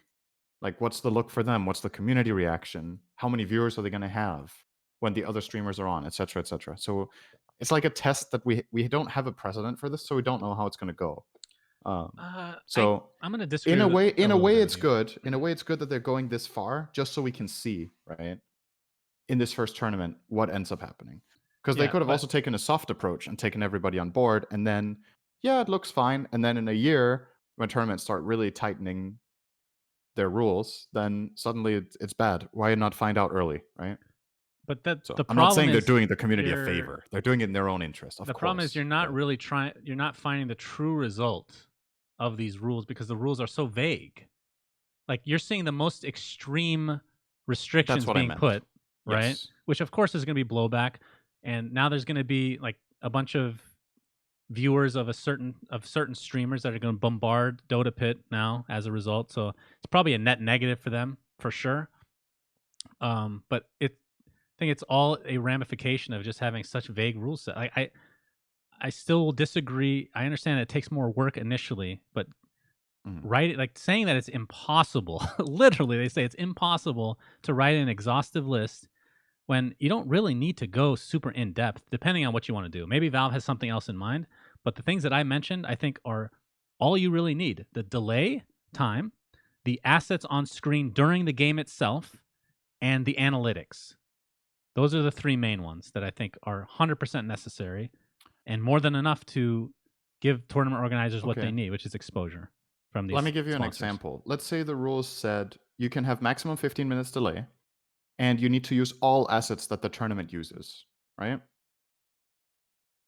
Like, what's the look for them? What's the community reaction? How many viewers are they going to have when the other streamers are on, et cetera, et cetera? So it's like a test that we don't have a precedent for this, so we don't know how it's going to go. So I'm going to in disagree a with way, a in a little way, bit with it's you. good. In a way, it's good that they're going this far, just so we can see, right, in this first tournament, what ends up happening. Because they Yeah, could have but also taken a soft approach and taken everybody on board, and then, yeah, it looks fine. And then in a year, when tournaments start really tightening their rules, then suddenly it's bad. Why not find out early, right? that So the I'm not problem saying they're is doing the community a you're favor. They're doing it in their own interest, of the problem is course. you're not But really trying you're not finding the true result of these rules because the rules are so vague. Like you're seeing the most extreme that's restrictions what I being meant. put, right? Yes. Which of course is going to be blowback, and now there's going to be like a bunch of viewers of certain streamers that are going to bombard Dota Pit now as a result. So it's probably a net negative for them for sure. But I think it's all a ramification of just having such vague rule set. I still disagree. I understand it takes more work initially, but Mhm. write like saying that it's impossible. Literally, they say it's impossible to write an exhaustive list when you don't really need to go super in depth, depending on what you want to do. Maybe Valve has something else in mind, but the things that I mentioned, I think, are all you really need: the delay time, the assets on screen during the game itself, and the analytics. Those are the 3 main ones that I think are 100% necessary and more than enough to give tournament organizers what they Okay. need, which is exposure from Let me these give you an sponsors. example. Let's say the rules said you can have maximum 15 minutes delay and you need to use all assets that the tournament uses, right?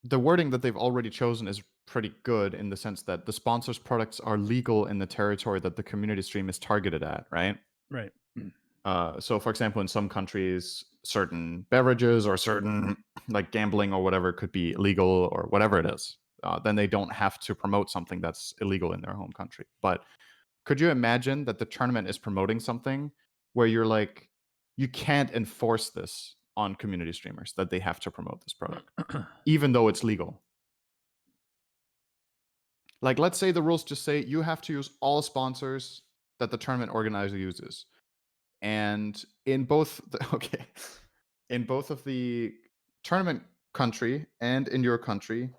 The wording that they've already chosen is pretty good in the sense that the sponsor's products are legal in the territory that the community stream is targeted at, right? Right. So, for example, in some countries, certain beverages or certain like gambling or whatever could be illegal or whatever it is. Then they don't have to promote something that's illegal in their home country. But could you imagine that the tournament is promoting something where you're like, you can't enforce this on community streamers that they have to promote this product, even though it's legal? Like, let's say the rules just say you have to use all sponsors that the tournament organizer uses. And in both okay, in both of the tournament country and in your country,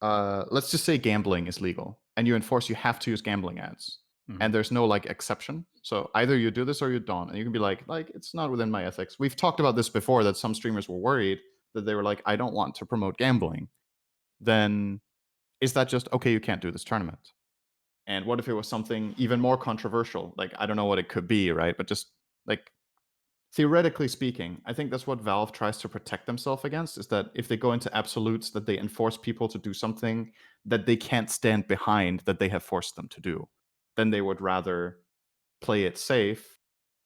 let's just say gambling is legal and you enforce you have to use gambling ads Mhm. and there's no like exception. So either you do this or you don't. And you can be like it's not within my ethics. We've talked about this before that some streamers were worried that they were like, I don't want to promote gambling. Then is that just okay, you can't do this tournament? And what if it was something even more controversial? Like I don't know what it could be, right? But just like theoretically speaking, I think that's what Valve tries to protect themselves against is that if they go into absolutes, that they enforce people to do something that they can't stand behind that they have forced them to do, then they would rather play it safe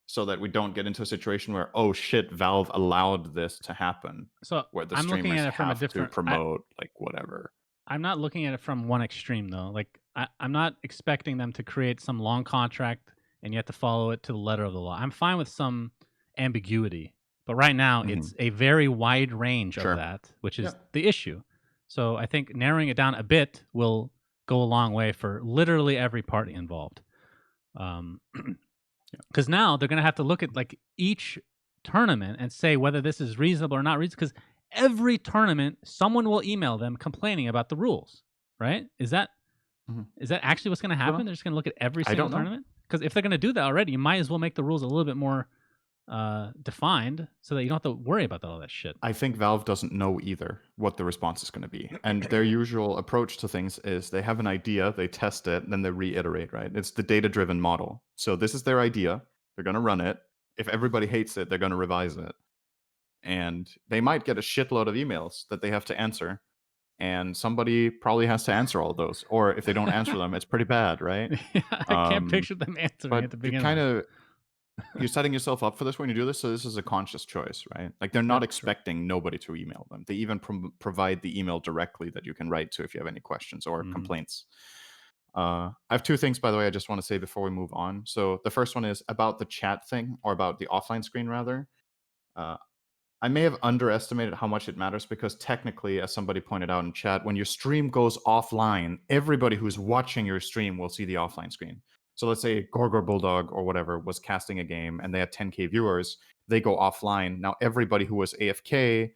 so that we don't get into a situation where, oh shit, Valve allowed this to happen, So where the I'm looking streamers at it from a have to different. promote like whatever. I'm not looking at it from one extreme though. Like I'm not expecting them to create some long contract and you have to follow it to the letter of the law. I'm fine with some ambiguity, but right now Mhm. it's a very wide range of Sure. that, which Yeah. is the issue. So I think narrowing it down a bit will go a long way for literally every party involved. Um, Yeah. because now they're going to have to look at like each tournament and say whether this is reasonable or not reasonable. Because every tournament, someone will email them complaining about the rules. Right? Mhm. Is that actually what's going to Don't happen? know. They're just going to look at every I single don't know. tournament. Because if they're going to do that already, you might as well make the rules a little bit more defined so that you don't have to worry about all that shit. I think Valve doesn't know either what the response is going to be. And their usual approach to things is they have an idea, they test it, then they reiterate, right? It's the data driven model. So this is their idea. They're going to run it. If everybody hates it, they're going to revise it. And they might get a shitload of emails that they have to answer. And somebody probably has to answer all those. Or if they don't answer them, it's pretty bad, right? Yeah, I can't Um, picture them answering but it to you begin kind with. of you're setting yourself up for this when you do this, so this is a conscious choice, right? Like they're not That's true. expecting nobody to email them. They even provide the email directly that you can write to if you have any questions or Mhm. complaints. I have two things, by the way, I just want to say before we move on. So the first one is about the chat thing, or about the offline screen rather. Uh, I may have underestimated how much it matters because technically, as somebody pointed out in chat, when your stream goes offline, everybody who's watching your stream will see the offline screen. So let's say Gorgor Bulldog or whatever was casting a game and they had 10K viewers, they go offline. Now everybody who was AFK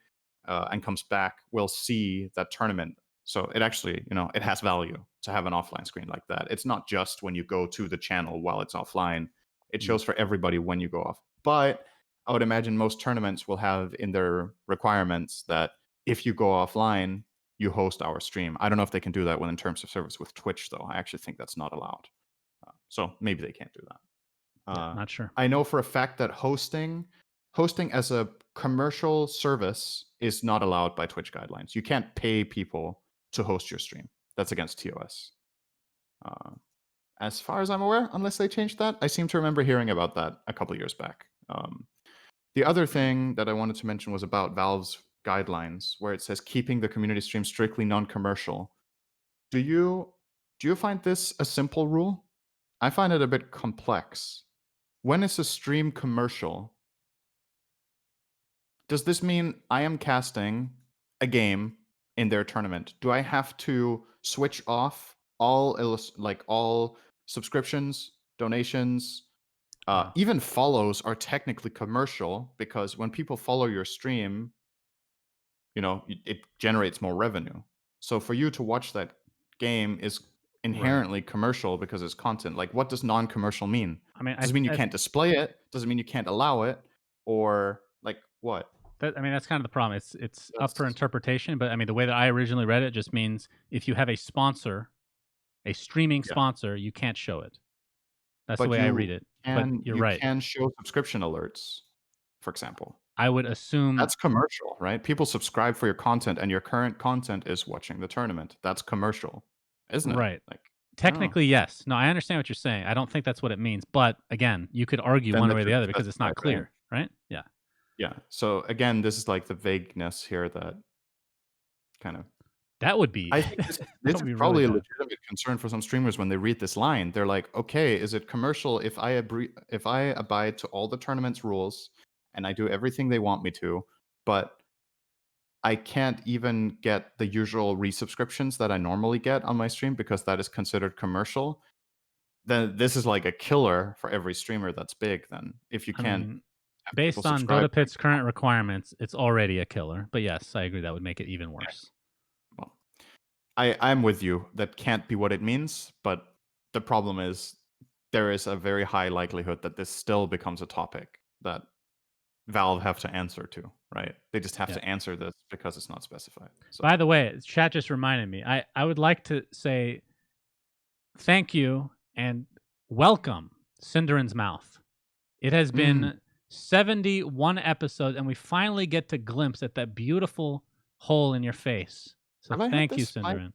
and comes back will see that tournament. So it actually, it has value to have an offline screen like that. It's not just when you go to the channel while it's offline. It Mm. shows for everybody when you go off. But I would imagine most tournaments will have in their requirements that if you go offline, you host our stream. I don't know if they can do that within terms of service with Twitch, though. I actually think that's not allowed. So maybe they can't do that. Yeah, not sure. I know for a fact that hosting as a commercial service is not allowed by Twitch guidelines. You can't pay people to host your stream. That's against TOS. Uh, as far as I'm aware, unless they changed that, I seem to remember hearing about that a couple years back. The other thing that I wanted to mention was about Valve's guidelines, where it says keeping the community stream strictly non-commercial. Do you do you find this a simple rule? I find it a bit complex. When is a stream commercial? Does this mean I am casting a game in their tournament? Do I have to switch off all subscriptions, donations, Wow. even follows are technically commercial because when people follow your stream, it generates more revenue. So for you to watch that game is Right. inherently commercial because it's content. Like, what does non-commercial mean? I mean, Does it mean you can't display it? Does it mean you can't allow it? Or like what? that's kind of the problem. It's up for That's interpretation, but I mean, the way that I originally read it just means if you have a sponsor, a streaming yeah. sponsor, you can't show it. That's the But way I read it. But you're you right. can show subscription alerts, for example. I would assume That's commercial, right? People subscribe for your content, and your current content is watching the tournament. That's commercial, isn't it? right. Like, oh, Technically, yes. No, I understand what you're saying. I don't think that's what it means. But again, you could argue then one that way or the should other be because it's not specified, right? clear, right? Yeah. Yeah. So again, this is like the vagueness here that kind of. That would be I think this that this would is be really probably a bad. legitimate concern for some streamers when they read this line. They're like, okay, is it commercial if I abide to all the tournament's rules and I do everything they want me to, but I can't even get the usual resubscriptions that I normally get on my stream because that is considered commercial. then this is like a killer for every streamer that's big. Then if you I can't mean, have people based on subscribe, Dota Pit's current requirements, it's already a killer. But yes, I agree that would make it even worse. well, I'm with you. That can't be what it means, but the problem is there is a very high likelihood that this still becomes a topic that Valve have to answer to, right? They just have Yeah. to answer this because it's not specified. So By the way, chat just reminded me. I would like to say thank you and welcome Cinderin's Mouth. It has been 71 episodes, and we finally get to glimpse at that beautiful hole in your face. So have I had thank you, this mic Cinderin.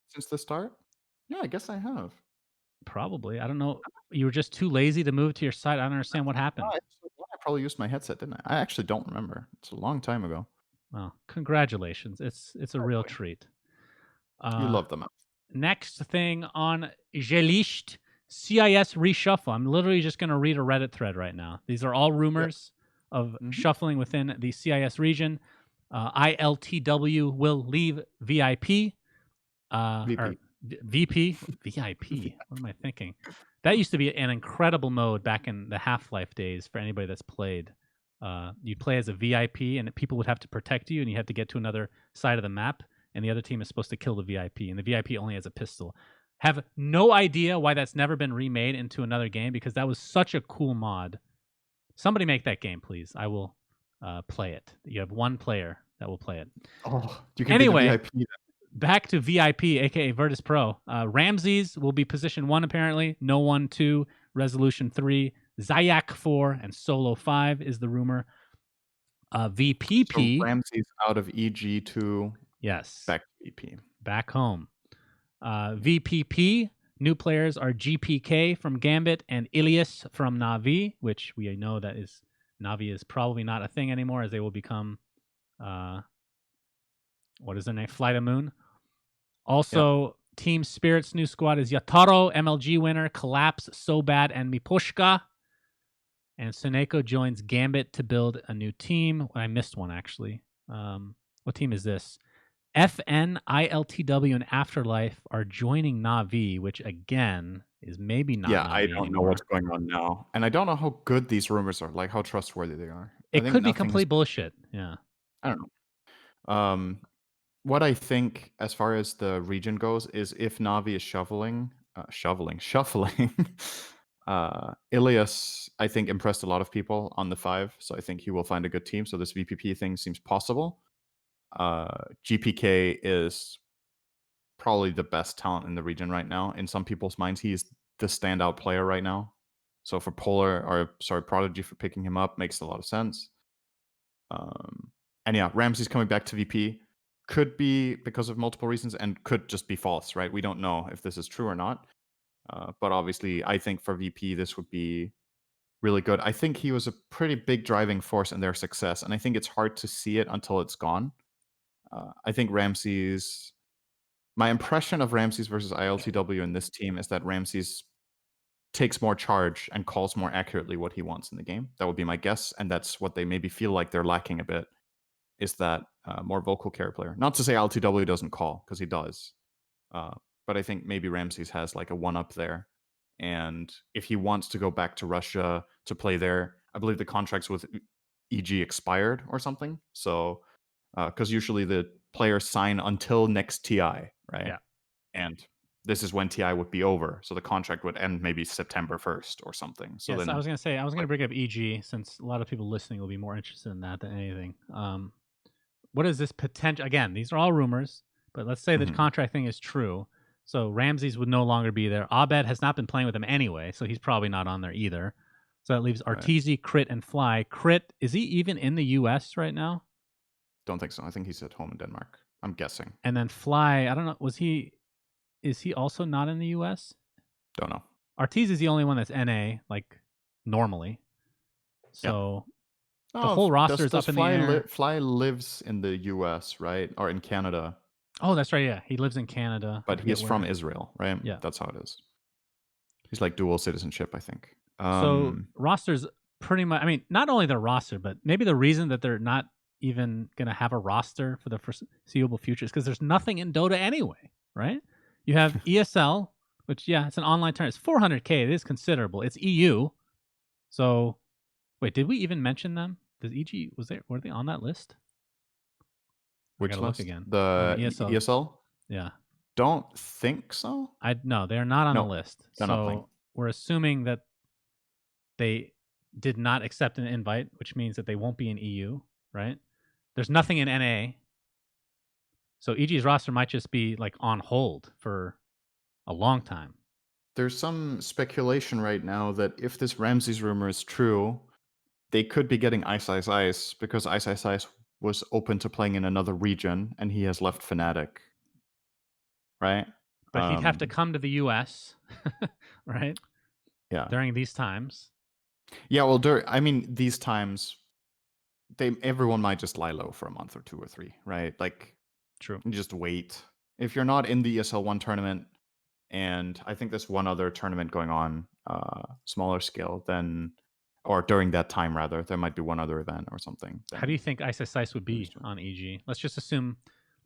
since the start? Yeah, I guess I have. Probably. I don't know. You were just too lazy to move to your side. I don't understand what happened. I probably used my headset, didn't I? I actually don't remember. It's a long time ago. Well, congratulations. It's a real Hopefully. treat. You Uh, love the mouth. Next thing on Gelicht CIS Reshuffle. I'm literally just going to read a Reddit thread right now. These are all rumors of shuffling within the CIS region. ILTW will leave VIP. Or VP? VIP? What am I thinking? That used to be an incredible mode back in the Half-Life days for anybody that's played. You'd play as a VIP, and people would have to protect you, and you have to get to another side of the map, and the other team is supposed to kill the VIP, and the VIP only has a pistol. Have no idea why that's never been remade into another game, because that was such a cool mod. Somebody make that game, please. I will play it. You have one player that will play it. Oh, you can Anyway, be the VIP. Back to VIP, aka Virtus Pro. Ramses will be position 1, apparently. No 1, 2, Resolution 3, Zayak 4, and Solo 5 is the rumor. VPP. So Ramses out of EG2. Yes. Back to VP. Back home. VPP. New players are GPK from Gambit and Ilias from Na'Vi, which we know that is Na'Vi is probably not a thing anymore, as they will become what is their name? Flight of Moon. Also, Team Spirit's new squad is Yataro, MLG winner, Collapse, So Bad, and Mipushka. And Suneko joins Gambit to build a new team. I missed one, actually. What team is this? FN, ILTW, and Afterlife are joining Na'Vi, which, again, is maybe not Yeah, Na'Vi I don't know anymore. what's going on now. And I don't know how good these rumors are, like how trustworthy they are. It could be complete bullshit. Yeah. I don't know. What I think as far as the region goes is if Na'Vi is shuffling, Ilias, I think, impressed a lot of people on the 5, so I think he will find a good team. So this VPP thing seems possible. GPK is probably the best talent in the region right now. In some people's minds, he is the standout player right now. So for Prodigy for picking him up makes a lot of sense. And yeah, Ramsey's coming back to VP. Could be because of multiple reasons and could just be false, right? We don't know if this is true or not. But obviously, I think for VP, this would be really good. I think he was a pretty big driving force in their success, and I think it's hard to see it until it's gone. I think my impression of Ramses versus ILTW in this team is that Ramses takes more charge and calls more accurately what he wants in the game. That would be my guess, and that's what they maybe feel like they're lacking a bit. Is that more vocal carry player? Not to say LTW doesn't call, because he does. But I think maybe Ramses has like a 1-up there. And if he wants to go back to Russia to play there, I believe the contracts with EG expired or something. So, because usually the players sign until next TI, right? Yeah. And this is when TI would be over. So the contract would end maybe September 1st or something. So yes, then I was going to bring up EG, since a lot of people listening will be more interested in that than anything. What is this potential? Again, these are all rumors, but let's say the contract thing is true. So Ramses would no longer be there. Abed has not been playing with him anyway, so he's probably not on there either. So that leaves Arteezy, Crit, and Fly. Crit, is he even in the US right now? Don't think so. I think he's at home in Denmark. I'm guessing. And then Fly, I don't know, is he also not in the US? Don't know. Arteezy is the only one that's NA, like, normally. So the whole roster is up in the air. Fly lives in the US, right? Or in Canada. Oh, that's right, yeah. He lives in Canada. But he's from Israel, right? Yeah. That's how it is. He's like dual citizenship, I think. So roster's pretty much, I mean, not only their roster, but maybe the reason that they're not even going to have a roster for the foreseeable future is because there's nothing in Dota anyway, right? You have ESL, Which, yeah, it's an online tournament. It's 400K. It is considerable. It's EU. So, wait, did we even mention them? Does EG, were they on that list? I Which gotta look list? again. The ESL. ESL? Yeah. Don't think so. No, they're not on the No, list. they're not playing. So we're assuming that they did not accept an invite, which means that they won't be in EU, right? There's nothing in NA. So EG's roster might just be like on hold for a long time. There's some speculation right now that if this Ramses rumor is true, they could be getting Ice Ice Ice because Ice Ice Ice was open to playing in another region and he has left Fnatic. Right? But he'd have to come to the US, right? Yeah. During these times. Yeah, well, these times, everyone might just lie low for a month or 2 or 3, right? Like, true. Just wait. If you're not in the ESL One tournament, and I think there's one other tournament going on, smaller scale, then, or during that time rather, there might be one other event or something. How do you think Ice Ice Ice would be on EG? Let's just assume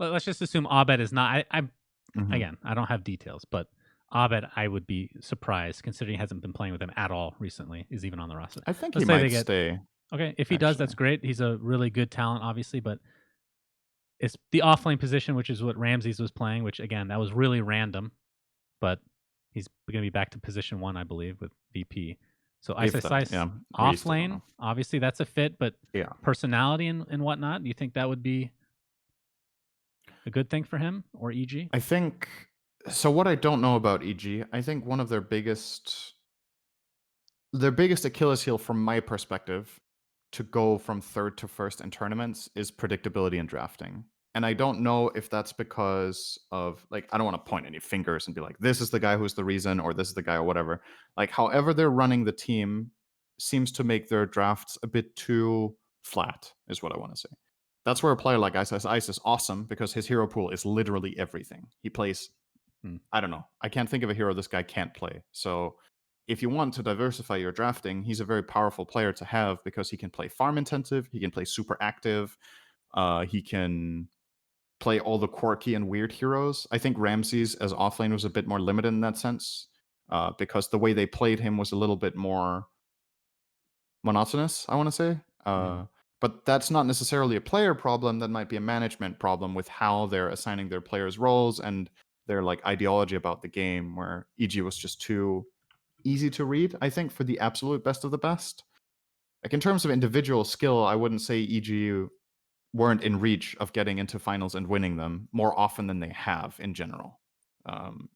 Abed is not. Again, I don't have details, but Abed, I would be surprised considering he hasn't been playing with them at all recently. Is even on the roster. I think he might stay. Okay, if he does, that's great. He's a really good talent, obviously, but it's the offlane position, which is what Ramses was playing. Which again, that was really random, but he's going to be back to position 1, I believe, with VP. So Ice Ice Ice offlane, obviously that's a fit, but personality and whatnot. Do you think that would be a good thing for him or EG? I think so. What I don't know about EG, I think one of their biggest Achilles heel from my perspective to go from third to first in tournaments is predictability in drafting. And I don't know if that's because of, like, I don't want to point any fingers and be like, this is the guy who's the reason, or this is the guy, or whatever. Like, however they're running the team seems to make their drafts a bit too flat, is what I want to say. That's where a player like Ice Ice Ice is awesome, because his hero pool is literally everything. He plays, I don't know. I can't think of a hero this guy can't play. So if you want to diversify your drafting, he's a very powerful player to have because he can play farm intensive, he can play super active, he can play all the quirky and weird heroes. I think Ramses as offlane was a bit more limited in that sense, because the way they played him was a little bit more monotonous, I want to say. But that's not necessarily a player problem. That might be a management problem with how they're assigning their players roles and their like ideology about the game, where EG was just too easy to read, I think, for the absolute best of the best. Like, in terms of individual skill, I wouldn't say EG weren't in reach of getting into finals and winning them more often than they have in general.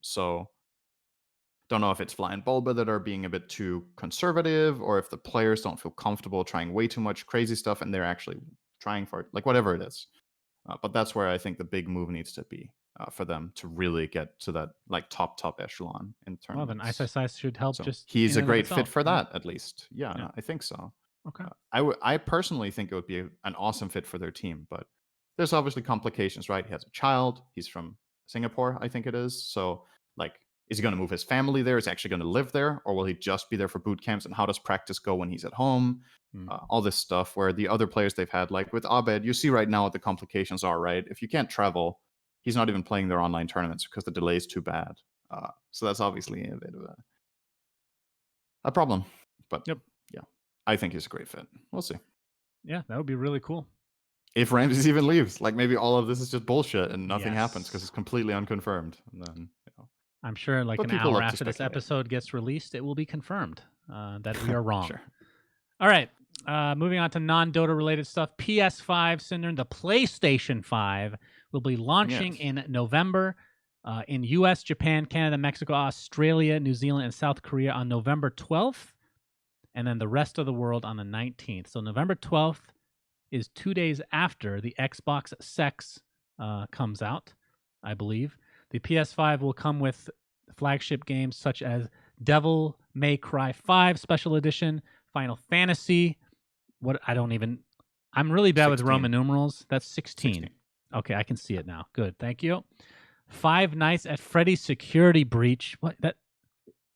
So don't know if it's Fly and Bulba that are being a bit too conservative, or if the players don't feel comfortable trying way too much crazy stuff and they're actually trying for it, like whatever it is. But that's where I think the big move needs to be for them to really get to that like top echelon in tournaments. Well, then Ice Ice Ice should help. So just he's a great fit for that, at least. Yeah, I think so. Okay. I personally think it would be an awesome fit for their team, but there's obviously complications, right? He has a child. He's from Singapore, I think it is. So, like, is he going to move his family there? Is he actually going to live there? Or will he just be there for boot camps? And how does practice go when he's at home? All this stuff, where the other players they've had, like with Abed, you see right now what the complications are, right? If you can't travel, he's not even playing their online tournaments because the delay is too bad. So that's obviously a bit of a problem. But yeah, I think he's a great fit. We'll see. Yeah, that would be really cool. If Ramses even leaves, like maybe all of this is just bullshit and nothing happens because it's completely unconfirmed. And then, I'm sure like an hour after this episode gets released, it will be confirmed that we are wrong. Sure. All right. Moving on to non-Dota related stuff. PS5, Syndrome, the PlayStation 5 will be launching in November in US, Japan, Canada, Mexico, Australia, New Zealand, and South Korea on November 12th. And then the rest of the world on the 19th. So November 12th is 2 days after the Xbox Sex comes out, I believe. The PS5 will come with flagship games such as Devil May Cry 5 Special Edition, Final Fantasy. I'm really bad 16. with Roman numerals. That's 16. Okay, I can see it now. Good, thank you. Five Nights at Freddy's Security Breach.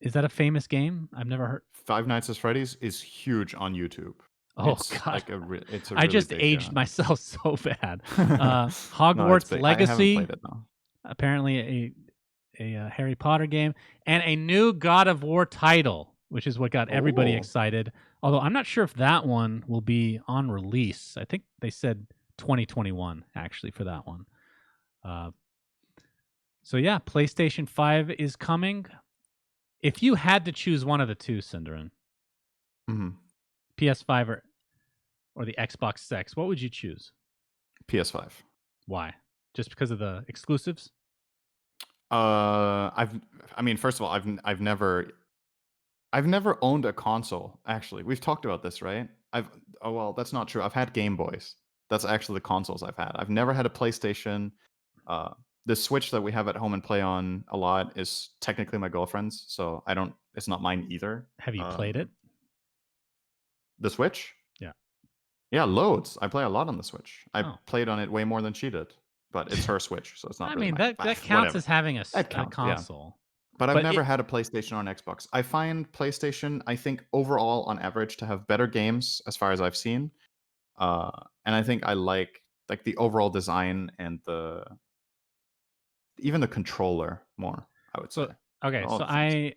Is that a famous game? I've never heard. Five Nights at Freddy's is huge on YouTube. Oh, God. It's a I just aged myself so bad. Hogwarts Legacy. I haven't played it, no. Apparently a Harry Potter game, and a new God of War title, which is what got everybody Oh. excited. Although I'm not sure if that one will be on release. I think they said 2021 actually for that one. So yeah, PlayStation 5 is coming. If you had to choose one of the two, Cinderin, PS5 or the Xbox X, what would you choose? PS5. Why? Just because of the exclusives? I mean, first of all, I've never owned a console, actually. We've talked about this, right? Oh, well, that's not true. I've had Game Boys. That's actually the consoles I've had. I've never had a PlayStation. Uh, the Switch that we have at home and play on a lot is technically my girlfriend's, so it's not mine either. Have you played it? The Switch? Yeah. Yeah, loads. I play a lot on the Switch. I Oh. played on it way more than she did, but it's her Switch, so it's not I really mean, mine. that counts Whatever. as having a That counts, yeah. console. But I've But never had a PlayStation or an Xbox. I find PlayStation, I think, overall, on average, to have better games as far as I've seen. And I think I like the overall design and even the controller more, I would say. Okay, All so the things.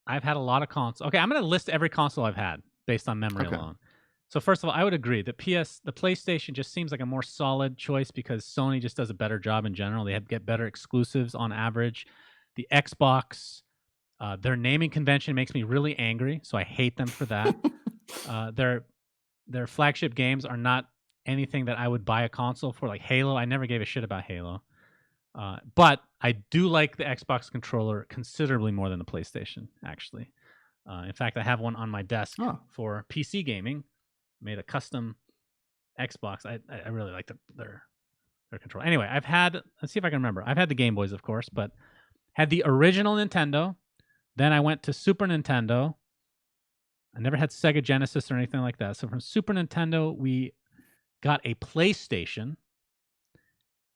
I've had a lot of consoles. Okay, I'm going to list every console I've had based on memory Okay. alone. So first of all, I would agree that the PlayStation just seems like a more solid choice because Sony just does a better job in general. They get better exclusives on average. The Xbox, their naming convention makes me really angry, so I hate them for that. Their flagship games are not anything that I would buy a console for, like Halo. I never gave a shit about Halo. But I do like the Xbox controller considerably more than the PlayStation, actually. In fact, I have one on my desk for PC gaming. Made a custom Xbox. I really like their controller. Anyway, let's see if I can remember. I've had the Game Boys, of course, but had the original Nintendo. Then I went to Super Nintendo. I never had Sega Genesis or anything like that. So from Super Nintendo, we got a PlayStation.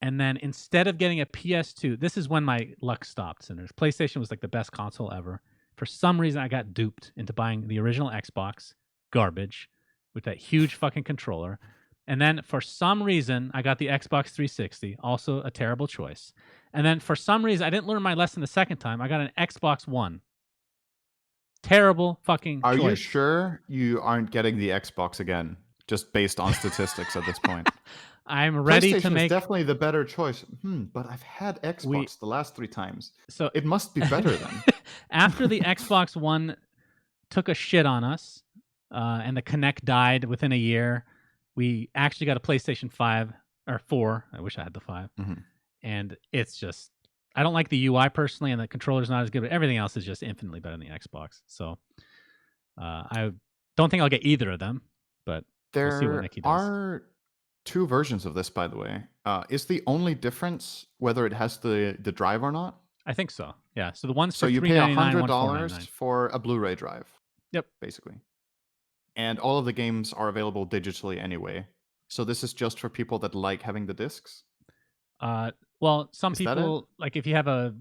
And then instead of getting a PS2, this is when my luck stopped. And PlayStation was like the best console ever. For some reason, I got duped into buying the original Xbox, garbage, with that huge fucking controller. And then for some reason, I got the Xbox 360, also a terrible choice. And then for some reason, I didn't learn my lesson the second time. I got an Xbox One. Terrible fucking choice. Are you sure you aren't getting the Xbox again, just based on statistics at this point? I'm ready to PlayStation make is definitely the better choice. But I've had Xbox the last 3 times. So it must be better then. After the Xbox One took a shit on us, and the Kinect died within a year, we actually got a PlayStation 5 or 4. I wish I had the 5. And it's just, I don't like the UI personally, and the controller's not as good, but everything else is just infinitely better than the Xbox. So I don't think I'll get either of them, but we'll see what Nikki does. There are 2 versions of this, by the way. Is the only difference whether it has the drive or not? I think so. Yeah. So the one's So for you pay $100 for a Blu-ray drive. Yep. Basically. And all of the games are available digitally anyway. So this is just for people that like having the discs? Well, some people, like if you have a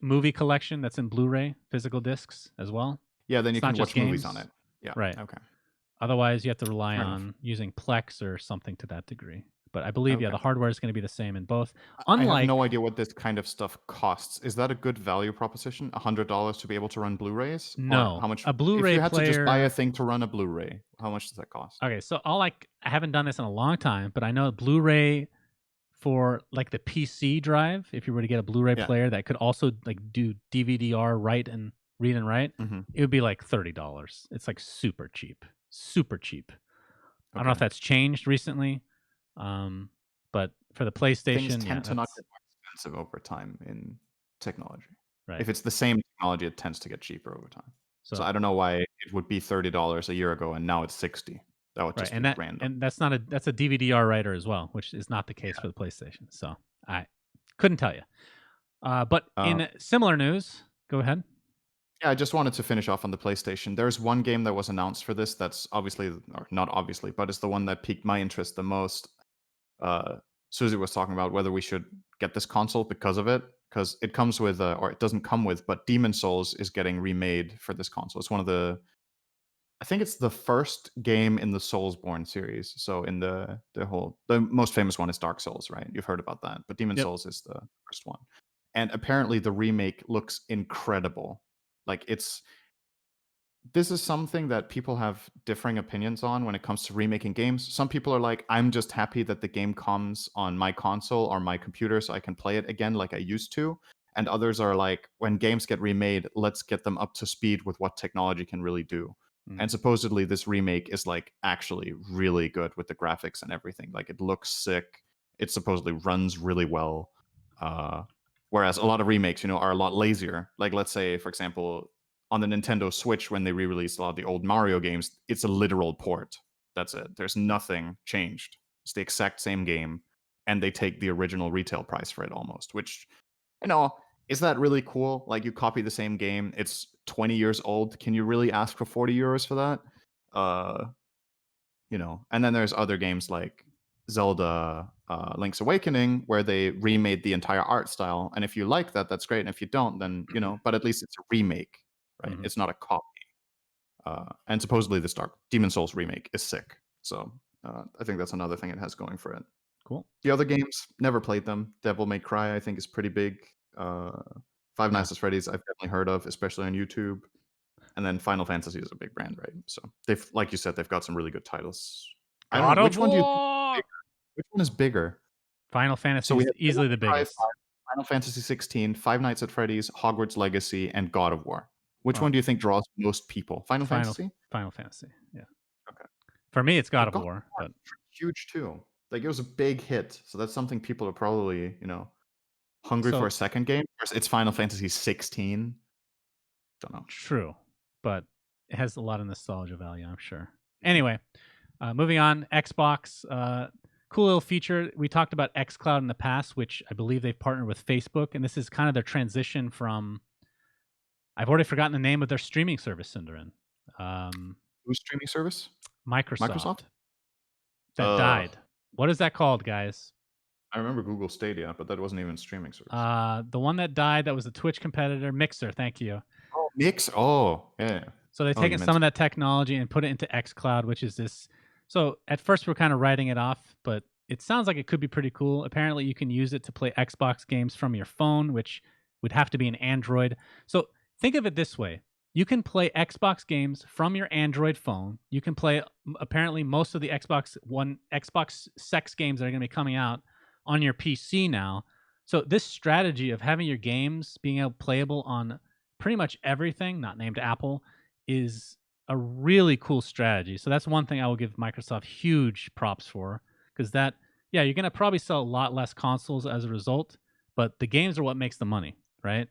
movie collection that's in Blu-ray, physical discs as well. Yeah, then you can watch movies on it. Yeah. Right. Okay. Otherwise, you have to rely on using Plex or something to that degree. But I believe, the hardware is going to be the same in both. I have no idea what this kind of stuff costs. Is that a good value proposition? $100 to be able to run Blu-rays? No. Or how much? A Blu-ray if you had player, to just buy a thing to run a Blu-ray, how much does that cost? Okay, so I haven't done this in a long time, but I know Blu-ray for like the PC drive, if you were to get a Blu-ray player that could also like do DVD-R read and write, it would be like $30. It's like super cheap. Super cheap. I don't know if that's changed recently, but for the PlayStation, things tend to not get more expensive over time in technology. Right. If it's the same technology, it tends to get cheaper over time. So I don't know why it would be $30 a year ago and now it's $60. That would just be random. And that's a DVD-R writer as well, which is not the case for the PlayStation. So I couldn't tell you. But in similar news, go ahead. Yeah, I just wanted to finish off on the PlayStation. There's one game that was announced for this that's obviously, or not obviously, but it's the one that piqued my interest the most. Susie was talking about whether we should get this console because of it, because it comes with, or it doesn't come with, but Demon's Souls is getting remade for this console. It's one of I think it's the first game in the Soulsborne series. So in the most famous one is Dark Souls, right? You've heard about that, but Demon's Souls is the first one. and apparently the remake looks incredible. Like, this is something that people have differing opinions on when it comes to remaking games. Some people are like, I'm just happy that the game comes on my console or my computer so I can play it again like I used to. And others are like, when games get remade, let's get them up to speed with what technology can really do. And supposedly this remake is like actually really good with the graphics and everything. Like, it looks sick. It supposedly runs really well. Uh, Whereas a lot of remakes, are a lot lazier. Like, let's say, for example, on the Nintendo Switch, when they re-released a lot of the old Mario games, it's a literal port. That's it. There's nothing changed. It's the exact same game, and they take the original retail price for it almost, which, is that really cool? Like, you copy the same game, it's 20 years old. Can you really ask for 40 euros for that? And then there's other games like Zelda Link's Awakening, where they remade the entire art style. And if you like that, that's great. And if you don't, then, but at least it's a remake, right? It's not a copy. And supposedly this Dark Demon Souls remake is sick. So I think that's another thing it has going for it. Cool. The other games, never played them. Devil May Cry, I think, is pretty big. Five Nights at Freddy's, I've definitely heard of, especially on YouTube. And then Final Fantasy is a big brand, right? So they've, like you said, they've got some really good titles. I don't God know, of which one do you think is War. bigger? Which one is bigger? Final So Fantasy we is have Devil easily the May Cry biggest. 5, Final Fantasy 16, Five Nights at Freddy's, Hogwarts Legacy, and God of War. Which Well, one do you think draws most people? Final Fantasy? Final Fantasy. Yeah. Okay. For me, it's God But of God of War, War but is huge too. Like, it was a big hit, so that's something people are probably, hungry for a so second game. Whereas it's Final Fantasy 16. Don't know. true, but it has a lot of nostalgia value, I'm sure. Anyway, moving on, Xbox. Cool little feature. We talked about xCloud in the past, which I believe they've partnered with Facebook, and this is kind of their transition from. I've already forgotten the name of their streaming service, Cinderin. Whose streaming service? Microsoft. Microsoft? That died. What is that called, guys? I remember Google Stadia, but that wasn't even a streaming service. The one that died, that was the Twitch competitor, Mixer. Thank you. Oh, Mix. Oh, yeah. So they've Oh, you taken some meant of that technology and put it into xCloud, which is this. So at first we're kind of writing it off, but it sounds like it could be pretty cool. Apparently you can use it to play Xbox games from your phone, which would have to be an Android. So think of it this way. You can play Xbox games from your Android phone. You can play apparently most of the Xbox sex games that are going to be coming out on your PC now. So this strategy of having your games being able playable on pretty much everything, not named Apple, is a really cool strategy. So that's one thing I will give Microsoft huge props for, because yeah, you're going to probably sell a lot less consoles as a result, but the games are what makes the money, right?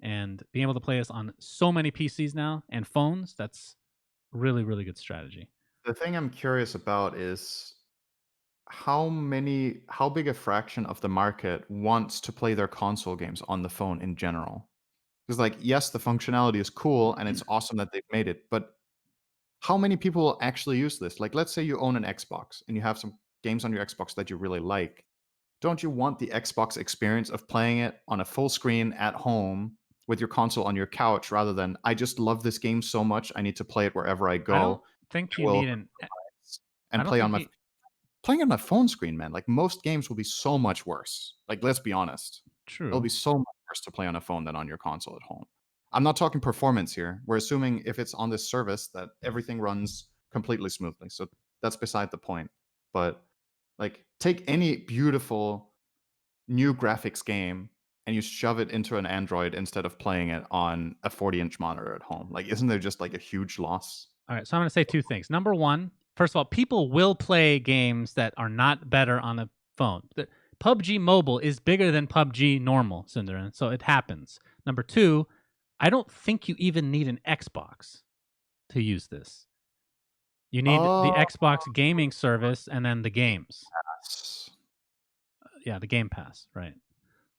And being able to play this on so many PCs now and phones, that's really, really good strategy. The thing I'm curious about is how big a fraction of the market wants to play their console games on the phone in general? Because, like, yes, the functionality is cool and it's awesome that they've made it, but how many people will actually use this? Like, let's say you own an Xbox and you have some games on your Xbox that you really like. Don't you want the Xbox experience of playing it on a full screen at home with your console on your couch rather than, I just love this game so much, I need to play it wherever I I don't go. think I you will need an. compromise I and don't play on think my you. playing on my phone screen, man. Like, most games will be so much worse. Like, let's be honest. It'll be True. so much worse to play on a phone than on your console at home. I'm not talking performance here. We're assuming if it's on this service that everything runs completely smoothly. So that's beside the point. But, like, take any beautiful new graphics game and you shove it into an Android instead of playing it on a 40-inch monitor at home. Like, isn't there just like a huge loss? All right, so I'm going to say two things. Number one, first of all, people will play games that are not better on a phone. PUBG Mobile is bigger than PUBG normal, Cinderin, so it happens. Number two, I don't think you even need an Xbox to use this. You need the Oh, Xbox gaming service and then the games. yes. Yeah, the Game Pass, right?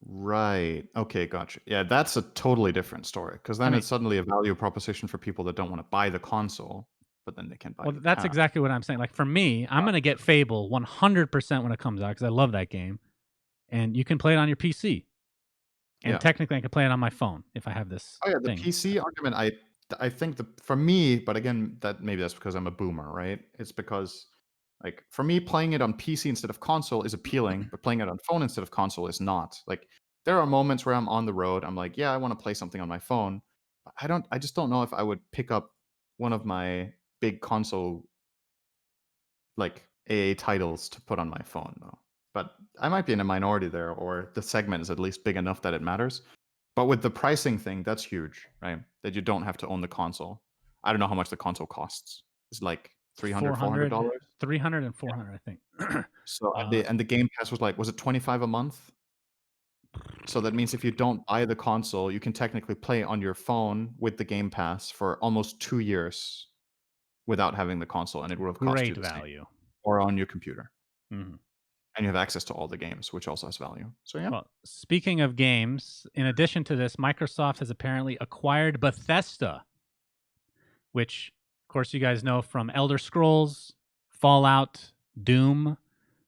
Right. Okay, gotcha. Yeah, that's a totally different story because I then mean, it's suddenly a value proposition for people that don't want to buy the console, but then they can buy well, the that's pass. exactly what I'm saying. Like for me, I'm going to get Fable 100% when it comes out because I love that game. And you can play it on your PC. And Yeah. technically, I can play it on my phone if I have this Oh yeah, the thing. PC argument, I think for me, but again, that maybe that's because I'm a boomer, right? It's because, like, for me, playing it on PC instead of console is appealing, but playing it on phone instead of console is not. Like, there are moments where I'm on the road, I'm like, "Yeah, I wanna play something on my phone." I just don't know if I would pick up one of my big console, like, AA titles to put on my phone, though. But I might be in a minority there, or the segment is at least big enough that it matters. But with the pricing thing, that's huge, right? That you don't have to own the console. I don't know how much the console costs. It's like 300, 400, $400? 300, and 400, I think. So, uh, and the Game Pass was like, was it 25 a month? So that means if you don't buy the console, you can technically play on your phone with the Game Pass for almost 2 years without having the console, and it would have cost you Great the same, value. or on your computer. Mhm. And you have access to all the games, which also has value. So, yeah. Well, speaking of games, in addition to this, Microsoft has apparently acquired Bethesda, which, of course, you guys know from Elder Scrolls, Fallout, Doom.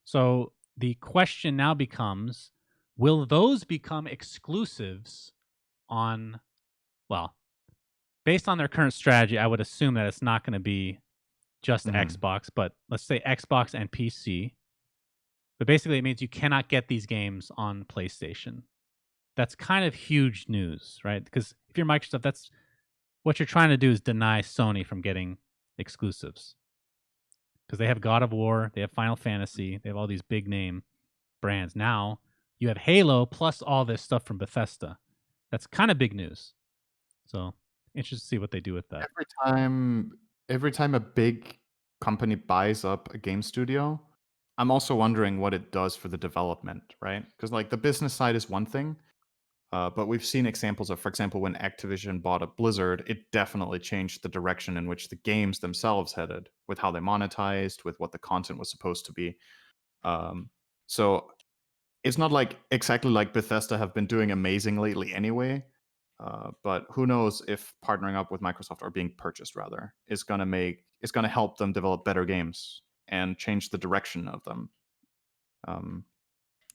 So the question now becomes, will those become exclusives on, well, based on their current strategy, I would assume that it's not going to be just Mhm. Xbox, but let's say Xbox and PC. But basically, it means you cannot get these games on PlayStation. That's kind of huge news, right? Because if you're Microsoft, that's what you're trying to do is deny Sony from getting exclusives. Because they have God of War, they have Final Fantasy, they have all these big name brands. Now you have Halo plus all this stuff from Bethesda. That's kind of big news. So interested to see what they do with that. Every time every time a big company buys up a game studio, I'm also wondering what it does for the development, right? Because like, the business side is one thing, but we've seen examples of, for example, when Activision bought up Blizzard, it definitely changed the direction in which the games themselves headed, with how they monetized, with what the content was supposed to be. So it's not like exactly like Bethesda have been doing amazing lately anyway. But who knows if partnering up with Microsoft, or being purchased rather, is gonna help them develop better games and change the direction of them. Um,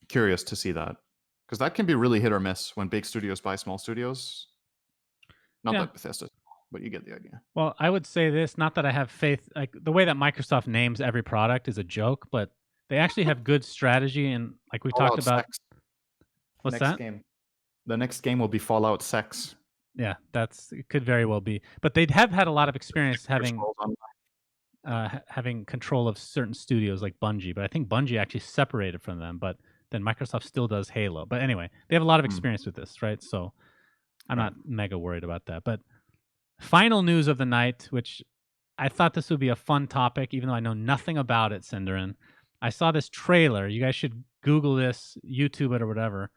Curious to see that, because that can be really hit or miss when big studios buy small studios. Not Yeah. that Bethesda, but you get the idea. Well, I would say this, not that I have faith, like the way that Microsoft names every product is a joke, but they actually have good strategy. And like we talked Fallout about, Sex, what's next that? game. The next game will be Fallout Sex. Yeah, it could very well be. But they have had a lot of The experience Elder Scrolls Online. having control of certain studios like Bungie, but I think Bungie actually separated from them. But then Microsoft still does Halo. But anyway, they have a lot of Hmm, experience with this, right? So I'm right. not mega worried about that. But final news of the night, which I thought this would be a fun topic, even though I know nothing about it, Cinderin. I saw this trailer. You guys should Google this, YouTube it, or whatever.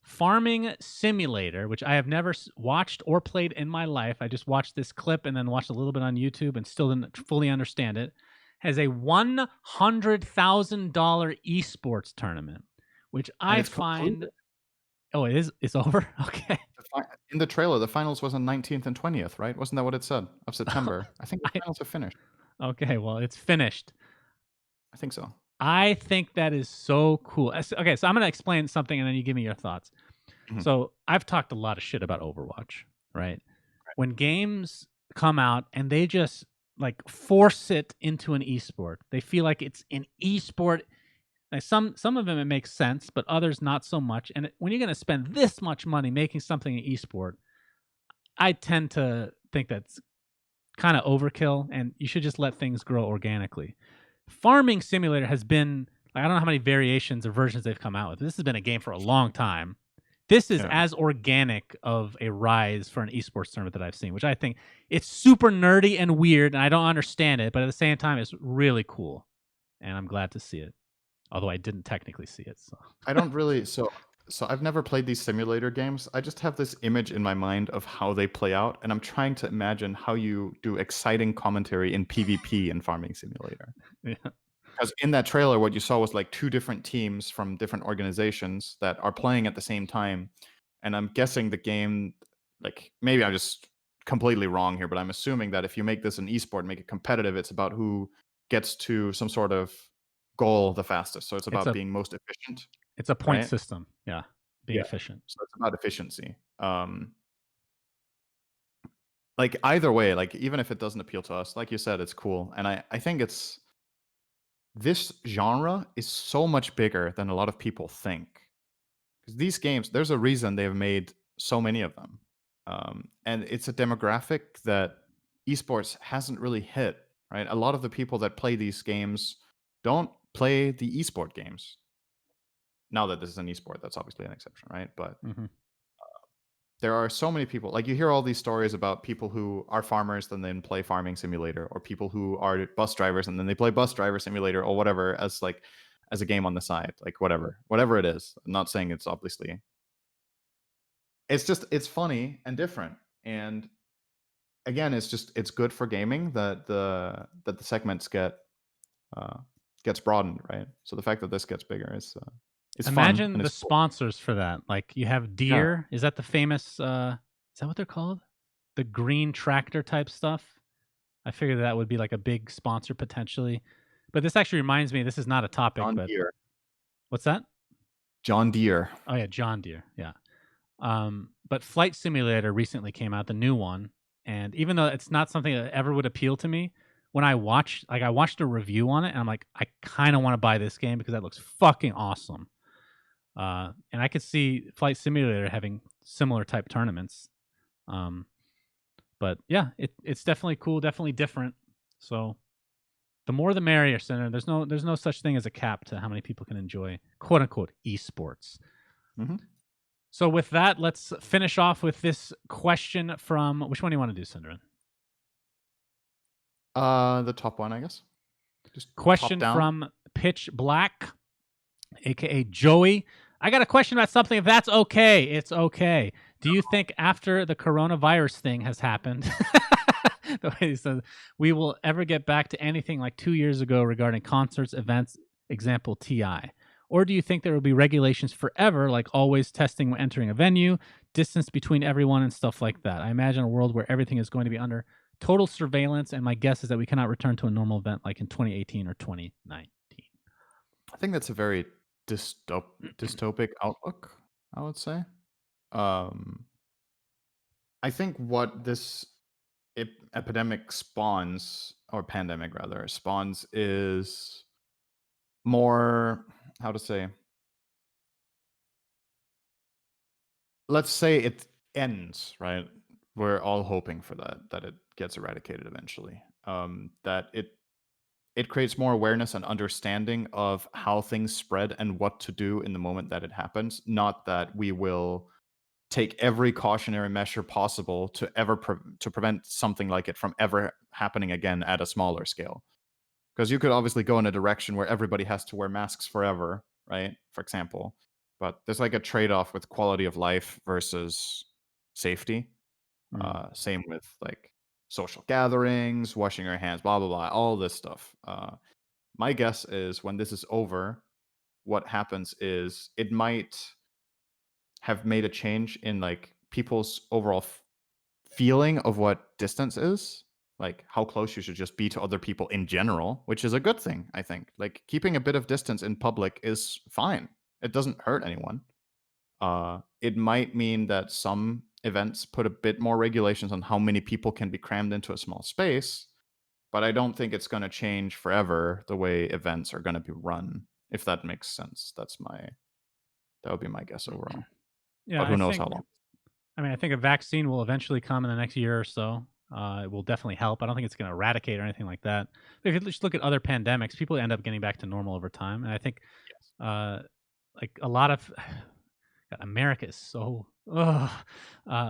Farming Simulator, which I have never watched or played in my life. I just watched this clip and then watched a little bit on YouTube and still didn't fully understand it. Has a $100,000 esports tournament, which And I it's find. concluded. Oh, it is. It's over. Okay. In the trailer, the finals was on 19th and 20th, right? Wasn't that what it said? Of September. I think the I, finals are finished. okay. Well, it's finished. I think so. I think that is so cool. Okay, so I'm gonna explain something and then you give me your thoughts. Mhm. So I've talked a lot of shit about Overwatch, right? When games come out and they just like force it into an esport, they feel like it's an esport. Like some of them it makes sense, but others not so much. And when you're gonna spend this much money making something an esport, I tend to think that's kind of overkill, and you should just let things grow organically. Farming Simulator has been, like, I don't know how many variations or versions they've come out with. This has been a game for a long time. This is Yeah. as organic of a rise for an esports tournament that I've seen, which I think it's super nerdy and weird, and I don't understand it, but at the same time, it's really cool, and I'm glad to see it. Although I didn't technically see it, so I don't really so I've never played these simulator games. I just have this image in my mind of how they play out, and I'm trying to imagine how you do exciting commentary in PvP in Farming Simulator. yeah, Because in that trailer, what you saw was like two different teams from different organizations that are playing at the same time. And I'm guessing the game, like, maybe I'm just completely wrong here, but I'm assuming that if you make this an esport, make it competitive, it's about who gets to some sort of goal the fastest. So it's it's about a being most efficient, it's a point right? system. Yeah, being Yeah. efficient. So it's about efficiency. Like, either way, like, even if it doesn't appeal to us, like you said, it's cool. And I think it's this genre is so much bigger than a lot of people think. because these games, there's a reason they've made so many of them, and it's a demographic that esports hasn't really hit. Right, a lot of the people that play these games don't play the esport games. Now that this is an esport, that's obviously an exception, right? But Mm-hmm. there are so many people, like you hear all these stories about people who are farmers and then play farming simulator, or people who are bus drivers and then they play bus driver simulator or whatever as a game on the side, like whatever it is. I'm not saying it's obviously, it's funny and different. And again, it's good for gaming that the segments gets broadened, right? So the fact that this gets bigger is fun Imagine and the it's cool. sponsors for that. Like you have Yeah, Deere. Is that the famous? Is that what they're called? The green tractor type stuff. I figured that would be like a big sponsor potentially. But this actually reminds me. This is not a topic, John but Deere. what's that? John Deere. Oh yeah, John Deere. Yeah. But Flight Simulator recently came out, the new one, and even though it's not something that ever would appeal to me, when I watched a review on it, and I'm like, I kind of want to buy this game because that looks fucking awesome. And I could see Flight Simulator having similar type tournaments. But yeah, it's definitely cool, definitely different. So the more the merrier, Senator. There's no such thing as a cap to how many people can enjoy quote unquote esports. Mm-hmm. So with that, let's finish off with this question from which one do you want to do, Cinderin? The top one, I guess. Just top Question down. from Pitch Black, aka Joey. I got a question about something. If that's okay, it's okay. Do you think after the coronavirus thing has happened, the way he says, we will ever get back to anything like 2 years ago regarding concerts, events, example TI? Or do you think there will be regulations forever, like always testing when entering a venue, distance between everyone, and stuff like that? I imagine a world where everything is going to be under total surveillance, and my guess is that we cannot return to a normal event like in 2018 or 2019. I think that's a very dystopic outlook, I would say. I think what this epidemic spawns, or pandemic rather, spawns is more, how to say, let's say it ends, right? We're all hoping for that it gets eradicated eventually. That it creates more awareness and understanding of how things spread and what to do in the moment that it happens. Not that we will take every cautionary measure possible to to prevent something like it from ever happening again at a smaller scale. Because you could obviously go in a direction where everybody has to wear masks forever, right? For example, but there's like a trade-off with quality of life versus safety. Same with like social gatherings, washing your hands, blah blah blah, all this stuff. My guess is when this is over, what happens is it might have made a change in like people's overall feeling of what distance is, like how close you should just be to other people in general, which is a good thing, I think. Like keeping a bit of distance in public is fine. It doesn't hurt anyone. It might mean that some events put a bit more regulations on how many people can be crammed into a small space, but I don't think it's going to change forever the way events are going to be run, if that makes sense. That would be my guess overall. Yeah, But who knows how long? I think a vaccine will eventually come in the next year or so. It will definitely help. I don't think it's going to eradicate or anything like that. But if you just look at other pandemics, people end up getting back to normal over time. And I think, like a lot of God, America is so.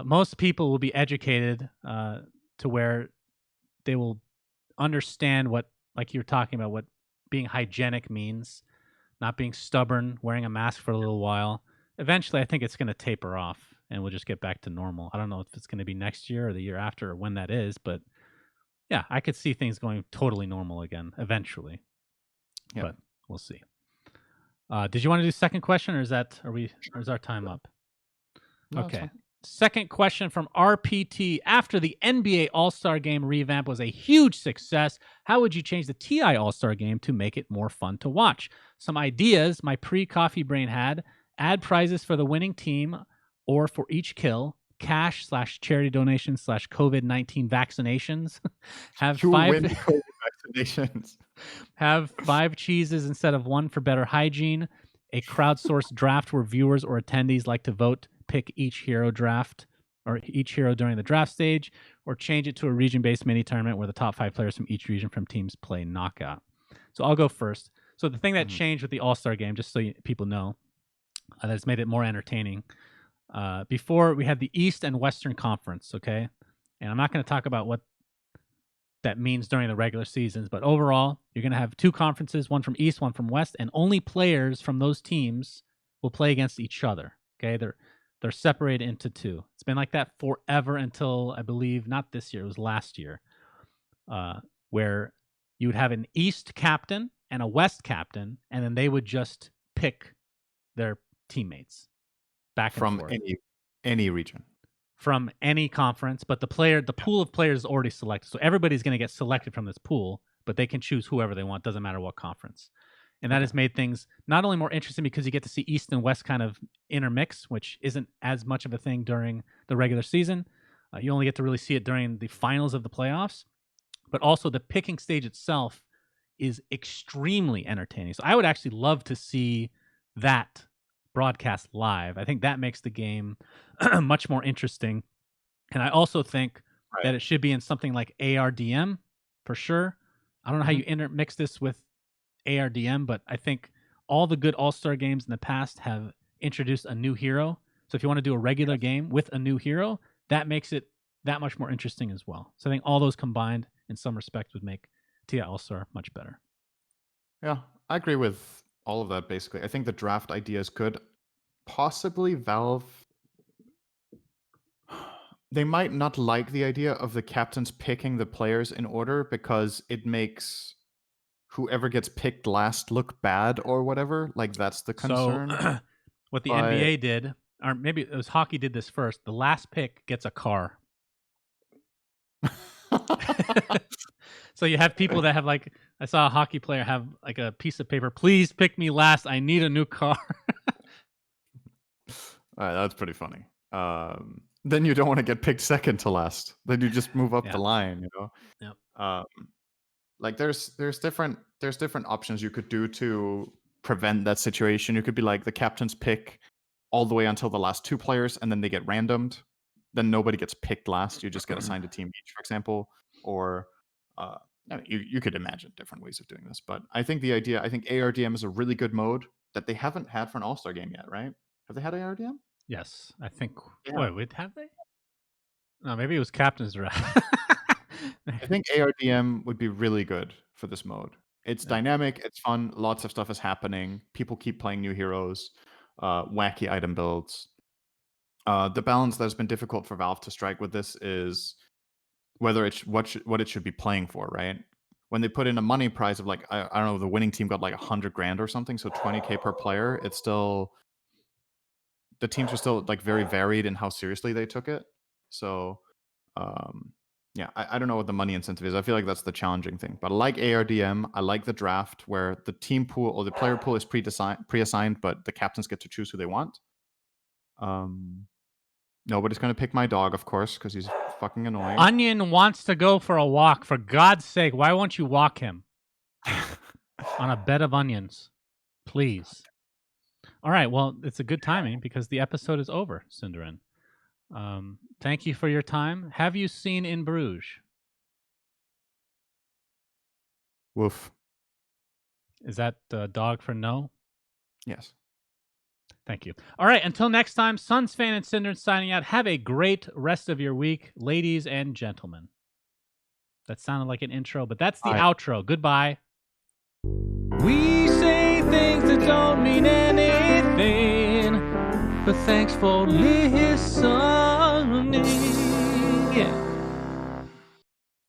Most people will be educated to where they will understand what, like you're talking about, what being hygienic means, not being stubborn, wearing a mask for a little while. Eventually, I think it's going to taper off and we'll just get back to normal. I don't know if it's going to be next year or the year after or when that is, but yeah, I could see things going totally normal again eventually. Yeah. But we'll see. Did you want to do second question, or is our time up? No, Okay. Second question from RPT. After the NBA All-Star Game revamp was a huge success, how would you change the TI All-Star Game to make it more fun to watch? Some ideas my pre-coffee brain had: add prizes for the winning team or for each kill, cash/charity donations/COVID-19 vaccinations. Have you five win COVID vaccinations. have 5 cheeses instead of 1 for better hygiene. a crowdsourced draft where viewers or attendees like to vote, pick each hero during the draft stage, or change it to a region-based mini tournament where the top 5 players from each region from teams play knockout. So I'll go first. So the thing that changed with the All-Star game, just so people know, that's made it more entertaining. Before, we had the East and Western Conference, okay? And I'm not going to talk about what that means during the regular seasons, but overall, you're going to have 2 conferences, one from East, one from West, and only players from those teams will play against each other, okay? They're separated into 2. It's been like that forever until, I believe, not this year, it was last year, where you would have an East captain and a West captain, and then they would just pick their teammates back from and forth. any region. From any conference, but the pool of players is already selected. So everybody's going to get selected from this pool, but they can choose whoever they want. Doesn't matter what conference. And that has made things not only more interesting because you get to see East and West kind of intermix, which isn't as much of a thing during the regular season. You only get to really see it during the finals of the playoffs, but also the picking stage itself is extremely entertaining. So I would actually love to see that broadcast live. I think that makes the game much more interesting. And I also think that it should be in something like ARDM for sure. I don't know how you intermix this with ARDM, but I think all the good All-Star games in the past have introduced a new hero. So if you want to do a regular game with a new hero, that makes it that much more interesting as well. So I think all those combined in some respects would make TI All-Star much better. Yeah, I agree with all of that, basically. I think the draft idea is good. Possibly Valve, they might not like the idea of the captains picking the players in order because it makes whoever gets picked last look bad or whatever. Like, that's the concern. So what the NBA did, or maybe it was hockey did this first, the last pick gets a car. So you have people that have, like, I saw a hockey player have like a piece of paper, please pick me last, I need a new car. All right, that's pretty funny. Then you don't want to get picked second to last. Then you just move up the line, you know. Yep. Like there's different options you could do to prevent that situation. You could be like the captains pick all the way until the last 2 players, and then they get randomed. Then nobody gets picked last. You just get assigned a team each, for example. Or you could imagine different ways of doing this. But I think ARDM is a really good mode that they haven't had for an All-Star game yet, right? Have they had ARDM? Yes, I think. Yeah. Wait, have they? No, maybe it was Captain's Draft. I think ARDM would be really good for this mode. It's dynamic, it's fun, lots of stuff is happening. People keep playing new heroes, wacky item builds. The balance that's been difficult for Valve to strike with this is whether it's what it should be playing for, right? When they put in a money prize of like, I don't know, the winning team got like $100,000 or something, so 20K per player, it's still, the teams are still like very varied in how seriously they took it. So yeah, I don't know what the money incentive is. I feel like that's the challenging thing. But I like ARDM. I like the draft where the team pool or the player pool is pre-assigned, but the captains get to choose who they want. Nobody's going to pick my dog, of course, because he's fucking annoying. Onion wants to go for a walk. For God's sake, why won't you walk him? On a bed of onions. Please. All right, well, it's a good timing because the episode is over, Cinderin. Thank you for your time. Have you seen In Bruges? Woof. Is that dog for no? Yes. Thank you. All right, until next time, SUNSfan and Cinderin signing out. Have a great rest of your week, ladies and gentlemen. That sounded like an intro, but that's the outro. Goodbye. We say things that don't mean anything, but thanks for listening. Yeah.